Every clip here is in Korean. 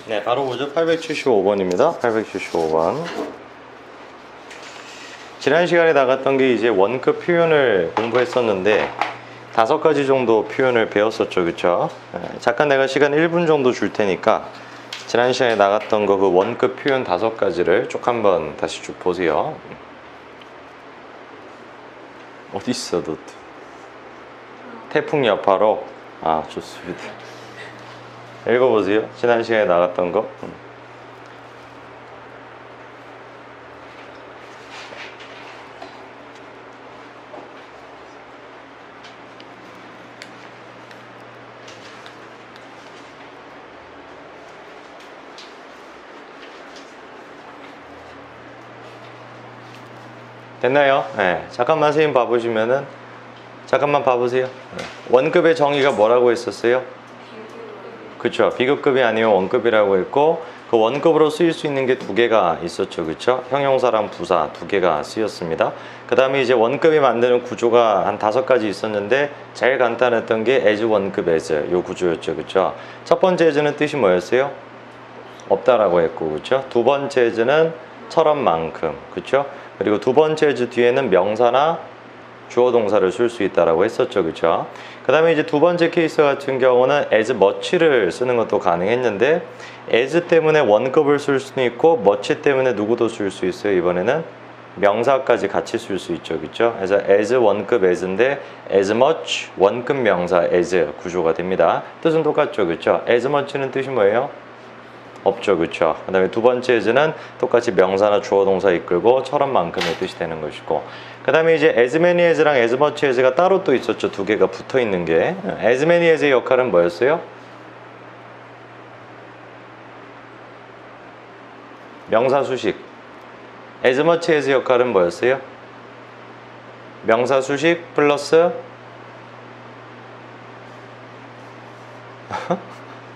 네, 바로 보죠. 875번입니다. 875번. 지난 시간에 나갔던 게 이제 원급 표현을 공부했었는데 5가지 정도 표현을 배웠었죠. 그쵸? 잠깐 내가 시간 1분 정도 줄 테니까 지난 시간에 나갔던 거 그 원급 표현 5가지를 쭉 한번 다시 쭉 보세요. 어디 있어, 너? 태풍 여파로? 아, 좋습니다. 읽어보세요. 지난 시간에 나갔던 거. 됐나요? 네. 잠깐만 선생님 봐보시면은 잠깐만 봐보세요. 네. 원급의 정의가 뭐라고 했었어요? 그쵸. 비급급이 아니면 원급이라고 했고 그 원급으로 쓰일 수 있는 게 2개가 있었죠. 그쵸? 형용사랑 부사 2개가 쓰였습니다. 그 다음에 이제 원급이 만드는 구조가 한 5가지 있었는데 제일 간단했던 게 as 원급 as 요 구조였죠. 그쵸? 첫 번째 as는 뜻이 뭐였어요? 없다라고 했고, 그쵸? 두 번째 as는 처럼만큼, 그쵸? 그리고 두 번째 as 뒤에는 명사나 주어 동사를 쓸 수 있다라고 했었죠. 그쵸? 그 다음에 이제 두 번째 케이스 같은 경우는 as much를 쓰는 것도 가능했는데 as 때문에 원급을 쓸 수는 있고 much 때문에 누구도 쓸 수 있어요. 이번에는 명사까지 같이 쓸 수 있죠. 그쵸? 그래서 as 원급 as인데 as much 원급 명사 as 구조가 됩니다. 뜻은 똑같죠. 그쵸? as much는 뜻이 뭐예요? 없죠. 그쵸? 그 다음에 두 번째 as는 똑같이 명사나 주어 동사 이끌고 처럼만큼의 뜻이 되는 것이고, 그 다음에 이제 as many as랑 as much as가 따로 또 있었죠. 2개가 붙어 있는 게. as many as의 역할은 뭐였어요? 명사 수식. as much as의 역할은 뭐였어요? 명사 수식 플러스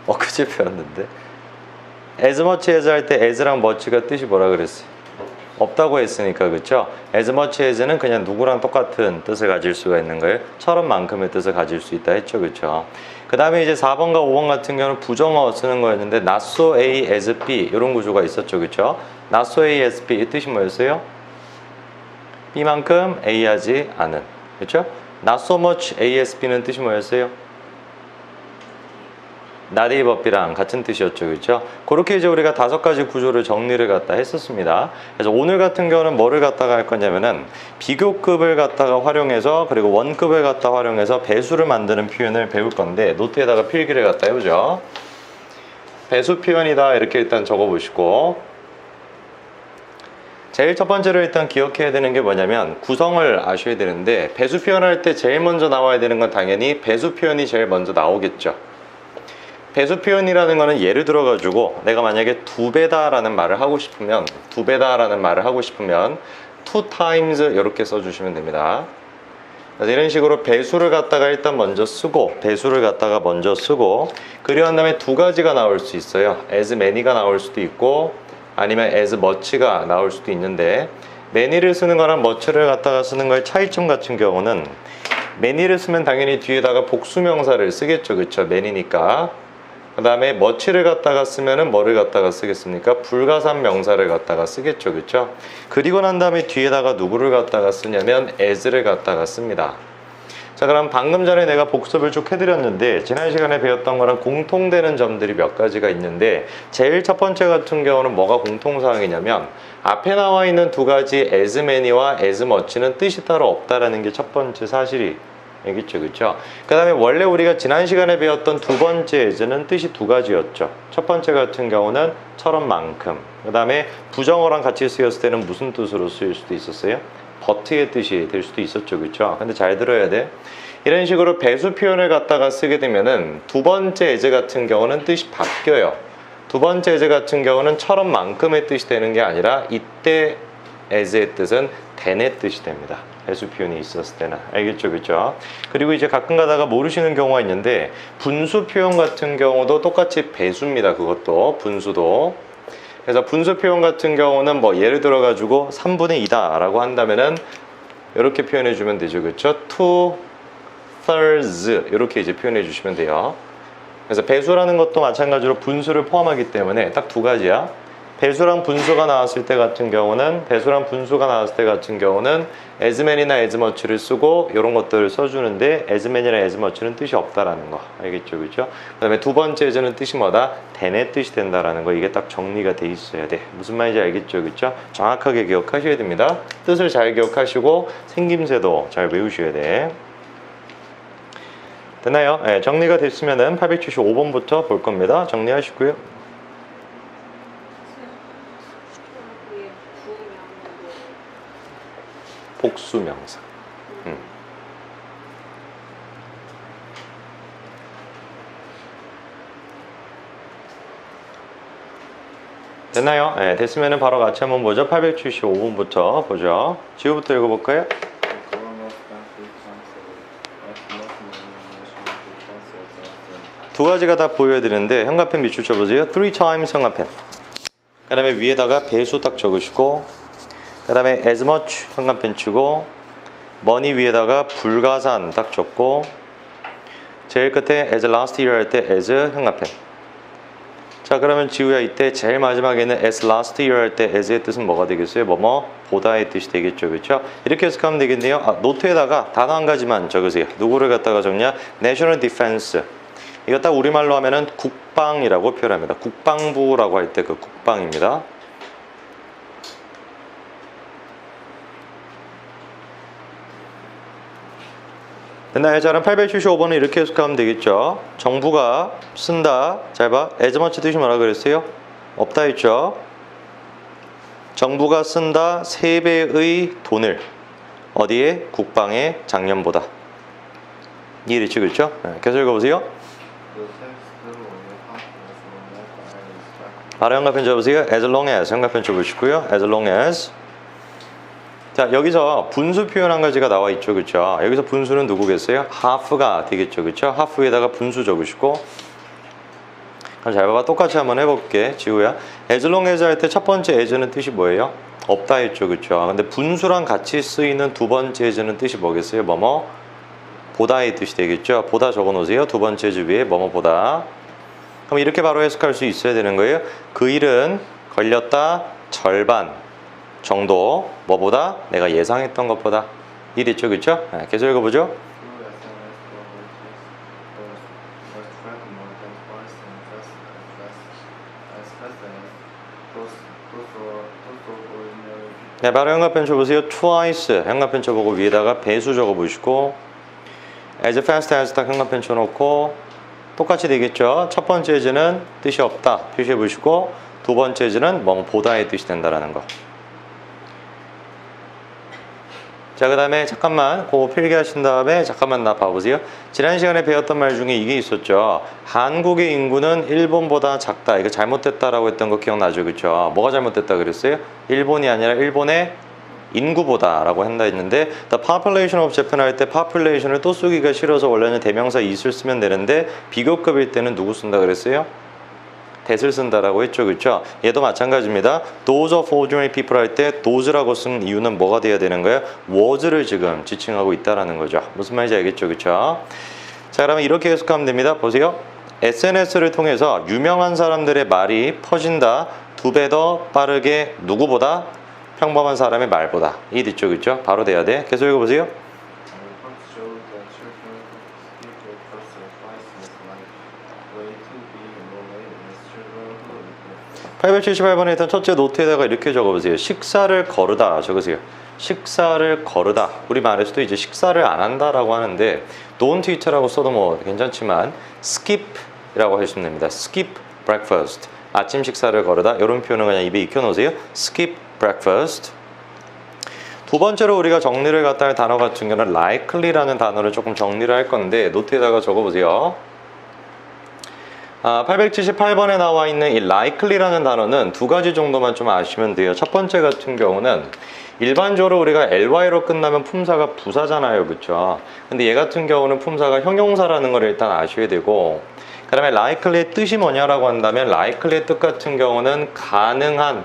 엊그제 배웠는데 as much as 할 때 as랑 much가 뜻이 뭐라 그랬어요? 없다고 했으니까. 그쵸? as much as는 그냥 누구랑 똑같은 뜻을 가질 수가 있는 거예요. 처럼만큼의 뜻을 가질 수 있다 했죠. 그쵸? 그 다음에 이제 4번과 5번 같은 경우는 부정어 쓰는 거였는데 not so A as B 이런 구조가 있었죠. 그쵸? not so A as B 이 뜻이 뭐였어요? B만큼 A하지 않은. 그쵸? not so much A as B는 뜻이 뭐였어요? not above B랑 같은 뜻이었죠. 그렇죠? 그렇게 이제 우리가 5가지 구조를 정리를 갖다 했었습니다. 그래서 오늘 같은 경우는 뭐를 갖다가 할 거냐면은 비교급을 갖다가 활용해서 그리고 원급을 갖다 활용해서 배수를 만드는 표현을 배울 건데 노트에다가 필기를 갖다 해보죠. 배수 표현이다 이렇게 일단 적어보시고, 제일 첫 번째로 일단 기억해야 되는 게 뭐냐면 구성을 아셔야 되는데 배수 표현할 때 제일 먼저 나와야 되는 건 당연히 배수 표현이 제일 먼저 나오겠죠. 배수 표현이라는 거는 예를 들어 가지고 내가 만약에 2배다 라는 말을 하고 싶으면 2배다 라는 말을 하고 싶으면 2 times 이렇게 써주시면 됩니다. 그래서 이런 식으로 배수를 갖다가 일단 먼저 쓰고 배수를 갖다가 먼저 쓰고 그리한 다음에 2가지가 나올 수 있어요. as many가 나올 수도 있고 아니면 as much가 나올 수도 있는데 many를 쓰는 거랑 much를 갖다가 쓰는 거의 차이점 같은 경우는 many를 쓰면 당연히 뒤에다가 복수명사를 쓰겠죠. 그쵸? many니까. 그 다음에 much를 갖다가 쓰면은 뭐를 갖다가 쓰겠습니까? 불가산 명사를 갖다가 쓰겠죠. 그쵸? 그리고 난 다음에 뒤에다가 누구를 갖다가 쓰냐면 as를 갖다가 씁니다. 자, 그럼 방금 전에 내가 복습을 쭉 해드렸는데 지난 시간에 배웠던 거랑 공통되는 점들이 몇 가지가 있는데 제일 첫 번째 같은 경우는 뭐가 공통사항이냐면 앞에 나와 있는 2가지 as many와 as much는 뜻이 따로 없다라는 게 첫 번째 사실이 알겠죠? 그쵸? 그 다음에 원래 우리가 지난 시간에 배웠던 두 번째 as는 뜻이 2가지였죠. 첫 번째 같은 경우는 처럼만큼. 그 다음에 부정어랑 같이 쓰였을 때는 무슨 뜻으로 쓰일 수도 있었어요? but의 뜻이 될 수도 있었죠. 그쵸? 근데 잘 들어야 돼. 이런 식으로 배수 표현을 갖다가 쓰게 되면은 두 번째 as 같은 경우는 뜻이 바뀌어요. 두 번째 as 같은 경우는 처럼만큼의 뜻이 되는 게 아니라 이때 as의 뜻은 than의 뜻이 됩니다. 배수 표현이 있었을 때는. 알겠죠? 그쵸? 그리고 이제 가끔 가다가 모르시는 경우가 있는데 분수 표현 같은 경우도 똑같이 배수입니다. 그것도 분수도. 그래서 분수 표현 같은 경우는 뭐 예를 들어 가지고 3분의 2다 라고 한다면은 이렇게 표현해 주면 되죠. 그쵸? 2 thirds 이렇게 이제 표현해 주시면 돼요. 그래서 배수라는 것도 마찬가지로 분수를 포함하기 때문에 딱 두 가지야. 배수랑 분수가 나왔을 때 같은 경우는 as many나 as much를 쓰고 이런 것들을 써주는데 as many나 as much는 뜻이 없다라는 거 알겠죠, 그렇죠? 그다음에 두 번째 as는 뜻이 뭐다? than의 뜻이 된다라는 거. 이게 딱 정리가 돼 있어야 돼. 무슨 말인지 알겠죠, 그렇죠? 정확하게 기억하셔야 됩니다. 뜻을 잘 기억하시고 생김새도 잘 외우셔야 돼. 됐나요? 네, 정리가 됐으면은 875번부터 볼 겁니다. 정리하시고요. 복수명사. 됐나요? 네, 됐으면 바로 같이 한번 보죠. 875번부터 보죠. 지우부터 읽어볼까요? 두 가지가 다 보여야 되는데 현관펜 밑줄 쳐보세요. 3 times 현관펜. 그 다음에 위에다가 배수 딱 적으시고 그 다음에 as much 현관펜 치고 money 위에다가 불가산 딱 적고 제일 끝에 as last year 할 때 as 현관펜. 자, 그러면 지우야 이때 제일 마지막에는 as last year 할 때 as의 뜻은 뭐가 되겠어요? 뭐뭐 보다의 뜻이 되겠죠, 그렇죠? 이렇게 해석하면 되겠네요. 노트에다가 단어 한 가지만 적으세요. 누구를 갖다가 적냐? national defense. 이거 딱 우리말로 하면은 국방이라고 표현합니다. 국방부라고 할 때 그 국방입니다. 됐나요? 자, 그럼 875번은 이렇게 해석하면 되겠죠. 정부가 쓴다. 잘 봐. as much 뜻이 뭐라 그랬어요? 없다 했죠. 정부가 쓴다 3배의 돈을 어디에? 국방에 작년보다. 이해됐죠? 그렇죠? 네, 계속 읽어보세요. 아래 현관펜 접으세요. as long as 현관펜 접으시고요. as long as. 자, 여기서 분수 표현 한 가지가 나와 있죠, 그렇죠? 여기서 분수는 누구겠어요? half가 되겠죠, 그렇죠? half에다가 분수 적으시고. 그럼 잘 봐봐. 똑같이 한번 해볼게. 지우야. as long as 할 때 첫 번째 as는 뜻이 뭐예요? 없다 했죠, 그렇죠? 근데 분수랑 같이 쓰이는 두 번째 as는 뜻이 뭐겠어요? 뭐뭐 보다의 뜻이 되겠죠? 보다 적어놓으세요. 두 번째 as 위에 뭐뭐 보다. 그럼 이렇게 바로 해석할 수 있어야 되는 거예요. 그 일은 걸렸다 절반 정도 뭐보다? 내가 예상했던 것보다. 이랬죠, 그렇죠? 네, 계속 읽어보죠. 네, 바로 현관펜 쳐보세요. twice 현관펜 쳐보고 위에다가 배수 적어보시고 as fast as 딱 현관펜 쳐놓고 똑같이 되겠죠. 첫 번째 as는 뜻이 없다 표시해보시고 두 번째 as는 뭐 보다의 뜻이 된다라는 거. 자, 그 다음에 잠깐만 그거 필기하신 다음에 잠깐만 나 봐보세요. 지난 시간에 배웠던 말 중에 이게 있었죠. 한국의 인구는 일본보다 작다. 이거 잘못됐다라고 했던 거 기억나죠, 그렇죠? 뭐가 잘못됐다 그랬어요? 일본이 아니라 일본의 인구보다 라고 한다 했는데 the population of Japan 할 때 population을 또 쓰기가 싫어서 원래는 대명사 is를 쓰면 되는데 비교급일 때는 누구 쓴다 그랬어요? that을 쓴다라고 했죠, 그렇죠? 얘도 마찬가지입니다. those of ordinary people 할 때 those라고 쓴 이유는 뭐가 돼야 되는 거예요? was를 지금 지칭하고 있다라는 거죠. 무슨 말인지 알겠죠, 그렇죠? 자, 그러면 이렇게 해석하면 됩니다. 보세요. SNS를 통해서 유명한 사람들의 말이 퍼진다. 2배 더 빠르게 누구보다? 평범한 사람의 말보다. 이해됐죠, 그렇죠? 바로 돼야 돼. 계속 읽어보세요. 878번에 일단 첫째 노트에다가 이렇게 적어보세요. 식사를 거르다 적으세요. 식사를 거르다. 우리 말에서도 이제 식사를 안 한다라고 하는데 don't eat라고 써도 뭐 괜찮지만 skip이라고 하시면 됩니다. skip breakfast. 아침 식사를 거르다. 이런 표현은 그냥 입에 익혀놓으세요. skip breakfast. 두 번째로 우리가 정리를 갖다 할 단어 같은 경우는 likely라는 단어를 조금 정리를 할 건데 노트에다가 적어보세요. 878번에 나와 있는 이 likely라는 단어는 두 가지 정도만 좀 아시면 돼요. 첫 번째 같은 경우는 일반적으로 우리가 ly로 끝나면 품사가 부사잖아요, 그렇죠? 근데 얘 같은 경우는 품사가 형용사라는 걸 일단 아셔야 되고, 그 다음에 likely의 뜻이 뭐냐라고 한다면 likely의 뜻 같은 경우는 가능한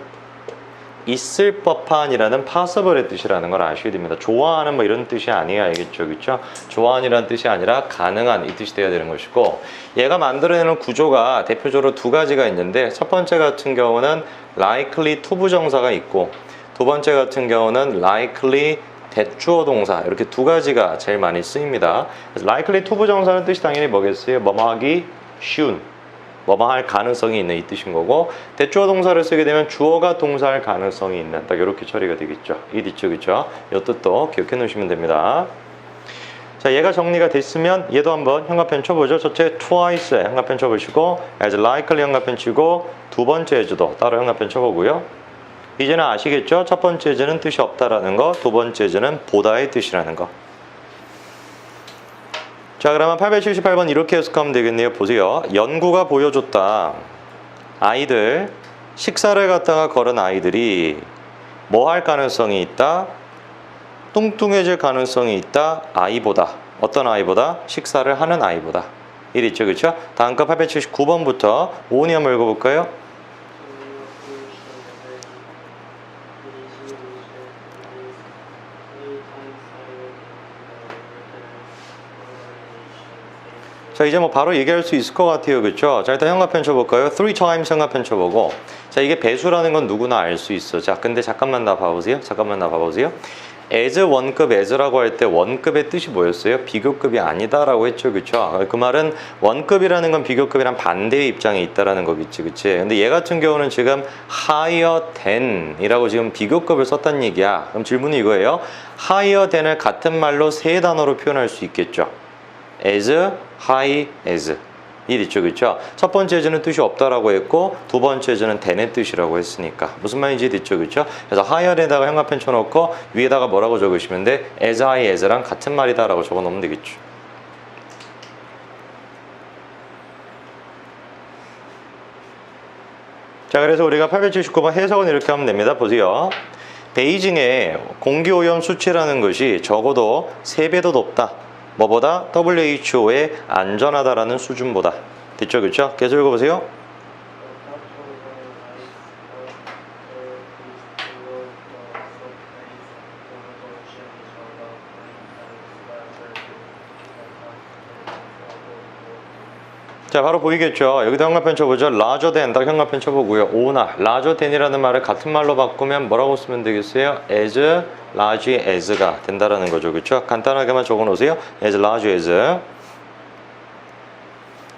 있을 법한이라는 possible의 뜻이라는 걸 아셔야 됩니다. 좋아하는 뭐 이런 뜻이 아니에요. 알겠죠? 그렇죠? 좋아하는이라는 뜻이 아니라 가능한 이 뜻이 돼야 되는 것이고, 얘가 만들어내는 구조가 대표적으로 두 가지가 있는데, 첫 번째 같은 경우는 likely to 부정사가 있고, 두 번째 같은 경우는 likely 대주어 동사, 이렇게 두 가지가 제일 많이 쓰입니다. 그래서 likely to 부정사는 뜻이 당연히 뭐겠어요? 뭐뭐 하기 쉬운, 뭐뭐 할 가능성이 있는 이 뜻인 거고, 대주어 동사를 쓰게 되면 주어가 동사할 가능성이 있는, 딱 이렇게 처리가 되겠죠. 이 뒤쪽 있죠. 이 뜻도 기억해 놓으시면 됩니다. 자, 얘가 정리가 됐으면 얘도 한번 형광펜 쳐보죠. 첫째 twice에 형광펜 쳐보시고, as likely 형광펜 치고, 두 번째 as도 따로 형광펜 쳐보고요. 이제는 아시겠죠? 첫 번째 as는 뜻이 없다라는 거, 두 번째 as는 보다의 뜻이라는 거. 자, 그러면 878번 이렇게 해석하면 되겠네요. 보세요. 연구가 보여줬다. 아이들, 식사를 갖다가 걸은 아이들이 뭐 할 가능성이 있다? 뚱뚱해질 가능성이 있다. 아이보다. 어떤 아이보다? 식사를 하는 아이보다. 이랬죠, 그렇죠? 다음 거 879번부터 오은이 한번 읽어볼까요? 자, 이제 뭐 바로 얘기할 수 있을 것 같아요. 그렇죠? 자, 일단 형광펜 쳐볼까요? 3 times 형광펜 쳐보고, 자, 이게 배수라는 건 누구나 알 수 있어. 자, 근데 잠깐만 나 봐보세요. as 원급 as라고 할 때 원급의 뜻이 뭐였어요? 비교급이 아니다라고 했죠. 그렇죠? 그 말은 원급이라는 건 비교급이랑 반대의 입장에 있다라는 거겠지. 그치? 근데 얘 같은 경우는 지금 higher than 이라고 지금 비교급을 썼단 얘기야. 그럼 질문이 이거예요. higher than을 같은 말로 세 단어로 표현할 수 있겠죠. as, high as. 이 있죠, 그렇죠? 첫 번째 as는 뜻이 없다라고 했고, 두 번째 as는 than의 뜻이라고 했으니까 무슨 말인지 있죠, 그렇죠? 그래서 higher에다가 형광펜 쳐놓고 위에다가 뭐라고 적으시면 돼? as high as랑 같은 말이다라고 적어놓으면 되겠죠. 자, 그래서 우리가 879번 해석은 이렇게 하면 됩니다. 보세요. 베이징의 공기오염 수치라는 것이 적어도 3배도 높다. 뭐보다? WHO의 안전하다라는 수준보다. 됐죠? 그렇죠? 계속 읽어보세요. 자, 바로 보이겠죠? 여기다 형광펜 쳐보죠. larger than, 딱 형광펜 쳐보고요. 오나, larger than이라는 말을 같은 말로 바꾸면 뭐라고 쓰면 되겠어요? as large as가 된다라는 거죠. 그렇죠? 간단하게만 적어놓으세요. as large as.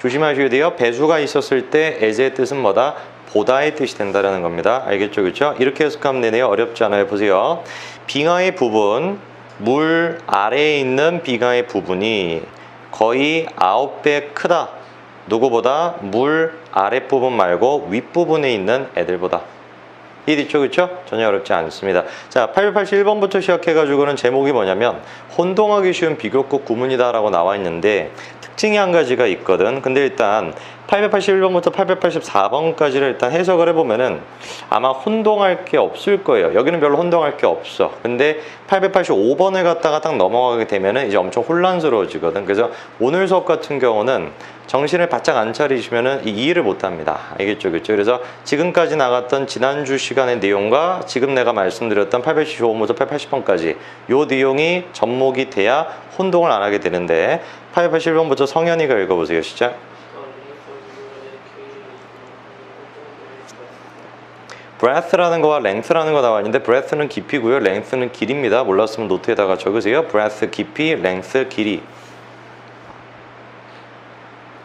조심하셔야 돼요. 배수가 있었을 때 as의 뜻은 뭐다? 보다의 뜻이 된다라는 겁니다. 알겠죠? 그렇죠? 이렇게 해석하면 되네요. 어렵지 않아요. 보세요. 빙하의 부분, 물 아래에 있는 빙하의 부분이 거의 9배 크다. 누구보다? 물 아랫부분 말고 윗부분에 있는 애들보다. 이 있죠, 그렇죠? 전혀 어렵지 않습니다. 자, 881번부터 시작해가지고는 제목이 뭐냐면 혼동하기 쉬운 비교급 구문이다 라고 나와 있는데 특징이 한 가지가 있거든. 근데 일단 881번부터 884번까지를 일단 해석을 해보면은 아마 혼동할 게 없을 거예요. 여기는 별로 혼동할 게 없어. 근데 885번을 갖다가 딱 넘어가게 되면은 이제 엄청 혼란스러워지거든. 그래서 오늘 수업 같은 경우는 정신을 바짝 안 차리시면은 이해를 못 합니다. 알겠죠? 그렇죠? 그래서 지금까지 나갔던 지난주 시간의 내용과 지금 내가 말씀드렸던 875번부터 880번까지 요 내용이 접목이 돼야 혼동을 안 하게 되는데 881번부터 성현이가 읽어보세요. 시작. breath라는 거와 length라는 거 나와 있는데 breath는 깊이고요. length는 길입니다. 몰랐으면 노트에다가 적으세요. breath 깊이, length 길이.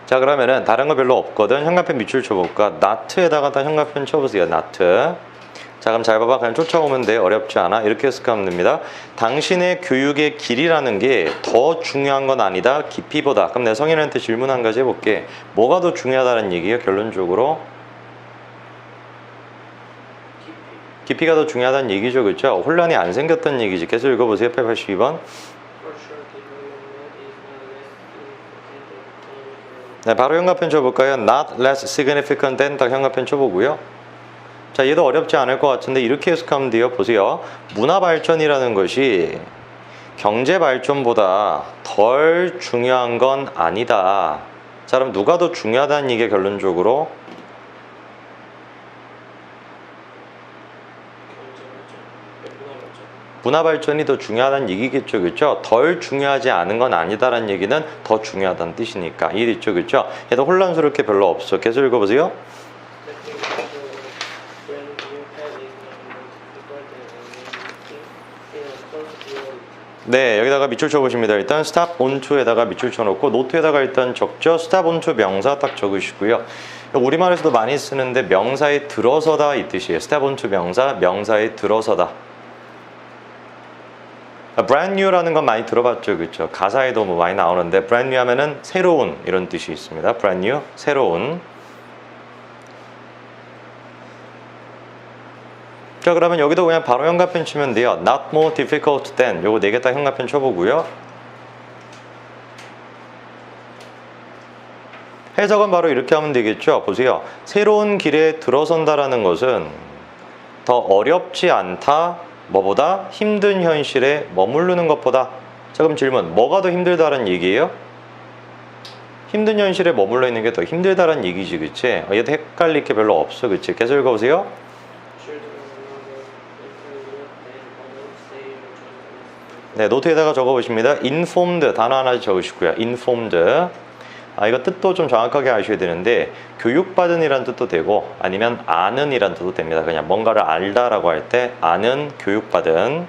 자, 그러면은 다른 거 별로 없거든. 형광펜 밑줄 쳐볼까? not에다가 다 형광펜 쳐보세요. not. 자, 그럼 잘 봐봐. 그냥 쫓아오면 돼. 어렵지 않아. 이렇게 해석하면 됩니다. 당신의 교육의 길이라는 게 더 중요한 건 아니다. 깊이보다. 그럼 내가 성인한테 질문 한 가지 해볼게. 뭐가 더 중요하다는 얘기예요? 결론적으로 깊이가 더 중요하다는 얘기죠. 그렇죠? 혼란이 안 생겼다는 얘기지. 계속 읽어보세요. 882번. 네, 바로 형광펜 쳐볼까요? Not less significant than 딱 형광펜 쳐보고요. 자, 얘도 어렵지 않을 것 같은데 이렇게 해석하면 돼요. 보세요. 문화 발전이라는 것이 경제 발전보다 덜 중요한 건 아니다. 자, 그럼 누가 더 중요하다는 얘기가 결론적으로? 문화 발전이 더 중요하다는 얘기겠죠, 그렇죠? 덜 중요하지 않은 건 아니다라는 얘기는 더 중요하다는 뜻이니까 이해됐죠, 그렇죠? 얘도 혼란스러울 게 별로 없어. 계속 읽어보세요. 네, 여기다가 밑줄 쳐보십니다. 일단 stop on to에다가 밑줄 쳐놓고 노트에다가 일단 적죠. stop on to 명사 딱 적으시고요. 우리말에서도 많이 쓰는데 명사에 들어서다 이 뜻이에요. stop on to 명사, 명사에 들어서다. brand new라는 건 많이 들어봤죠, 그렇죠? 가사에도 뭐 많이 나오는데 brand new 하면은 새로운 이런 뜻이 있습니다. brand new, 새로운. 자, 그러면 여기도 그냥 바로 현가편 치면 돼요. Not more difficult than. 요거 4개 딱 현가편 쳐보고요. 해석은 바로 이렇게 하면 되겠죠. 보세요. 새로운 길에 들어선다라는 것은 더 어렵지 않다. 뭐보다? 힘든 현실에 머무르는 것보다. 자, 그럼 질문. 뭐가 더 힘들다는 얘기예요? 힘든 현실에 머물러 있는 게 더 힘들다는 얘기지, 그치? 얘도 헷갈릴 게 별로 없어, 그치? 계속 읽어보세요. 네, 노트에다가 적어보십니다. informed 단어 하나 적으시고요. informed. 이거 뜻도 좀 정확하게 아셔야 되는데 교육받은 이란 뜻도 되고 아니면 아는 이란 뜻도 됩니다. 그냥 뭔가를 알다라고 할 때 아는, 교육받은.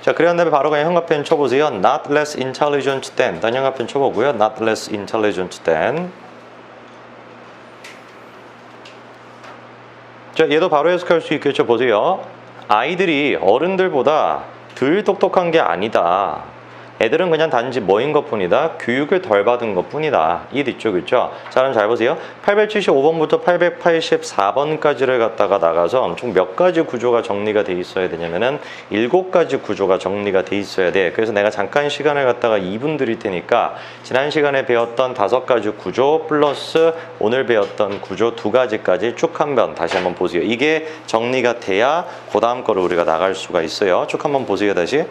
자, 그런 다음에 바로 그냥 현가편 쳐보세요. not less intelligent than. 다른 현가편 쳐보고요. not less intelligent than. 자, 얘도 바로 해석할 수 있겠죠. 보세요. 아이들이 어른들보다 덜 똑똑한 게 아니다. 애들은 그냥 단지 뭐인 것 뿐이다. 교육을 덜 받은 것 뿐이다. 이해됐죠, 그렇죠? 자, 그럼 잘 보세요. 875번부터 884번까지를 갖다가 나가서 총 몇 가지 구조가 정리가 돼 있어야 되냐면은 7가지 구조가 정리가 돼 있어야 돼. 그래서 내가 잠깐 시간을 갖다가 2분 드릴 테니까 지난 시간에 배웠던 5가지 구조 플러스 오늘 배웠던 구조 2가지까지 쭉 한번 다시 한번 보세요. 이게 정리가 돼야 그 다음 거를 우리가 나갈 수가 있어요. 쭉 한번 보세요, 다시.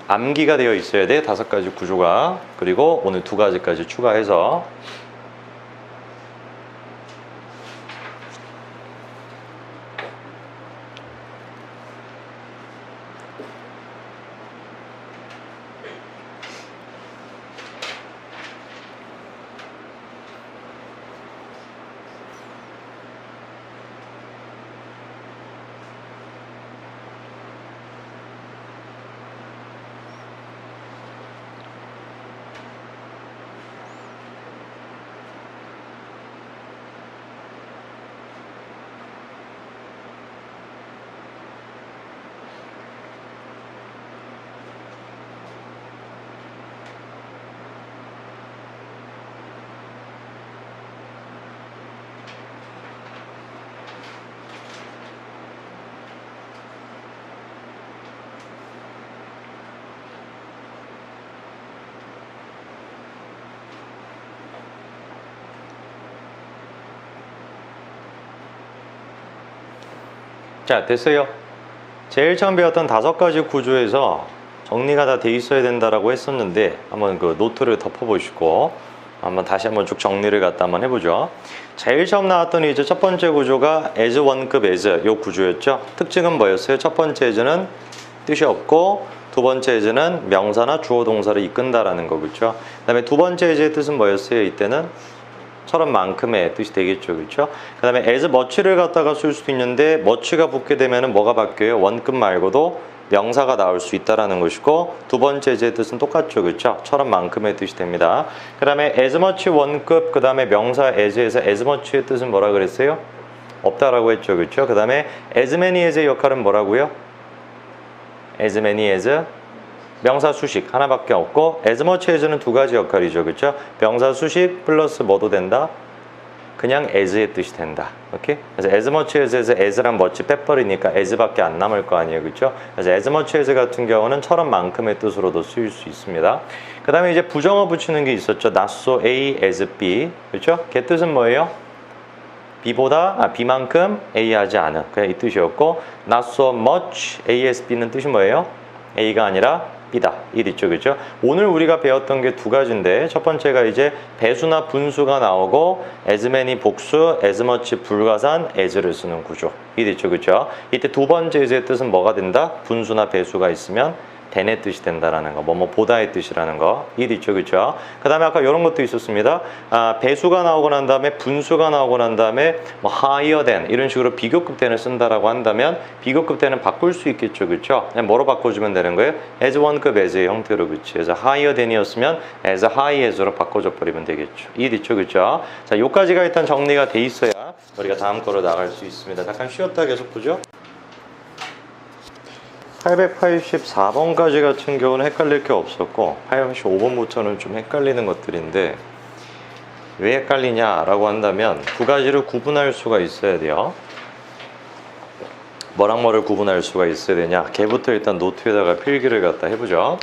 암기가 되어 있어야 돼. 5가지 구조가. 그리고 오늘 2가지까지 추가해서. 자, 됐어요. 제일 처음 배웠던 5가지 구조에서 정리가 다 돼 있어야 된다라고 했었는데 한번 그 노트를 덮어보시고 한번 다시 한번 쭉 정리를 갖다 한번 해보죠. 제일 처음 나왔던 이제 첫 번째 구조가 as 원급 as 요 구조였죠. 특징은 뭐였어요? 첫 번째 as는 뜻이 없고 두 번째 as는 명사나 주어 동사를 이끈다라는 거, 그렇죠? 그다음에 두 번째 as의 뜻은 뭐였어요? 이때는 처럼 만큼의 뜻이 되겠죠, 그렇죠? 그 다음에 as much를 갖다가 쓸 수도 있는데 much가 붙게 되면은 뭐가 바뀌어요? 원급 말고도 명사가 나올 수 있다라는 것이고 두 번째 as의 뜻은 똑같죠, 그렇죠? 처럼 만큼의 뜻이 됩니다. 그 다음에 as much 원급 그 다음에 명사 as에서 as much의 뜻은 뭐라 그랬어요? 없다라고 했죠, 그렇죠? 그 다음에 as many as의 역할은 뭐라고요? as many as 명사 수식 하나밖에 없고 as much as는 2가지 역할이죠, 그렇죠? 명사 수식 플러스 뭐도 된다? 그냥 as의 뜻이 된다. 오케이? 그래서 as much as에서 as랑 much 빼버리니까 as밖에 안 남을 거 아니에요, 그렇죠? 그래서 as much as 같은 경우는 처럼 만큼의 뜻으로도 쓰일 수 있습니다. 그 다음에 이제 부정어 붙이는 게 있었죠. not so A as B, 그렇죠? 걔 뜻은 뭐예요? B만큼 A 하지 않은, 그냥 이 뜻이었고 not so much A as B는 뜻이 뭐예요? A가 아니라 이다. 이 뒤쪽 그죠? 오늘 우리가 배웠던 게 두 가지인데 첫 번째가 이제 배수나 분수가 나오고 as many 복수, as much 불가산, as를 쓰는 구조. 이 뒤쪽 그죠? 이때 두 번째 이제 뜻은 뭐가 된다? 분수나 배수가 있으면 된의 뜻이 된다라는 거, 뭐뭐 보다의 뜻이라는 거, 이 뒤쪽 그죠? 그 다음에 아까 이런 것도 있었습니다. 배수가 나오고 난 다음에 분수가 나오고 난 다음에 뭐 higher than 이런 식으로 비교급 된을 쓴다라고 한다면 비교급 된은 바꿀 수 있겠죠, 그죠? 그냥 뭐로 바꿔주면 되는 거예요? as one급 as의 형태로 그치? 그래서 higher than이었으면 as high as로 바꿔줘 버리면 되겠죠. 이 뒤쪽 그죠? 자, 요까지가 일단 정리가 돼 있어야 우리가 다음 거로 나갈 수 있습니다. 잠깐 쉬었다 계속 보죠. 884번까지 같은 경우는 헷갈릴 게 없었고 885번부터는 좀 헷갈리는 것들인데 왜 헷갈리냐라고 한다면 두 가지를 구분할 수가 있어야 돼요. 뭐랑 뭐를 구분할 수가 있어야 되냐, 걔부터 일단 노트에다가 필기를 갖다 해보죠.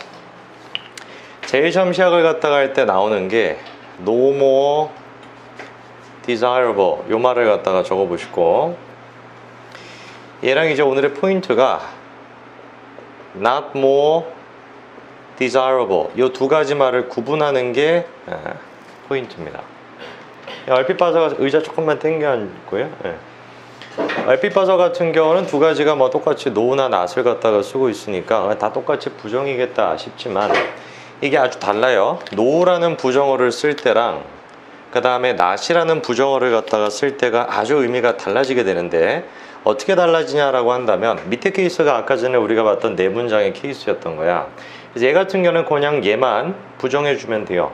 제일 처음 시작을 갖다가 할 때 나오는 게 no more desirable 요 말을 갖다가 적어보시고, 얘랑 이제 오늘의 포인트가 not more desirable 이 두 가지 말을 구분하는 게 포인트입니다. 얼핏 봐서 의자 조금만 당겨 앉고요. 얼핏 봐서 같은 경우는 두 가지가 뭐 똑같이 no나 not을 갖다가 쓰고 있으니까 다 똑같이 부정이겠다 싶지만 이게 아주 달라요. no라는 부정어를 쓸 때랑 그 다음에 not이라는 부정어를 갖다가 쓸 때가 아주 의미가 달라지게 되는데, 어떻게 달라지냐라고 한다면 밑에 케이스가 아까 전에 우리가 봤던 네 문장의 케이스였던 거야. 그래서 얘 같은 경우는 그냥 얘만 부정해 주면 돼요.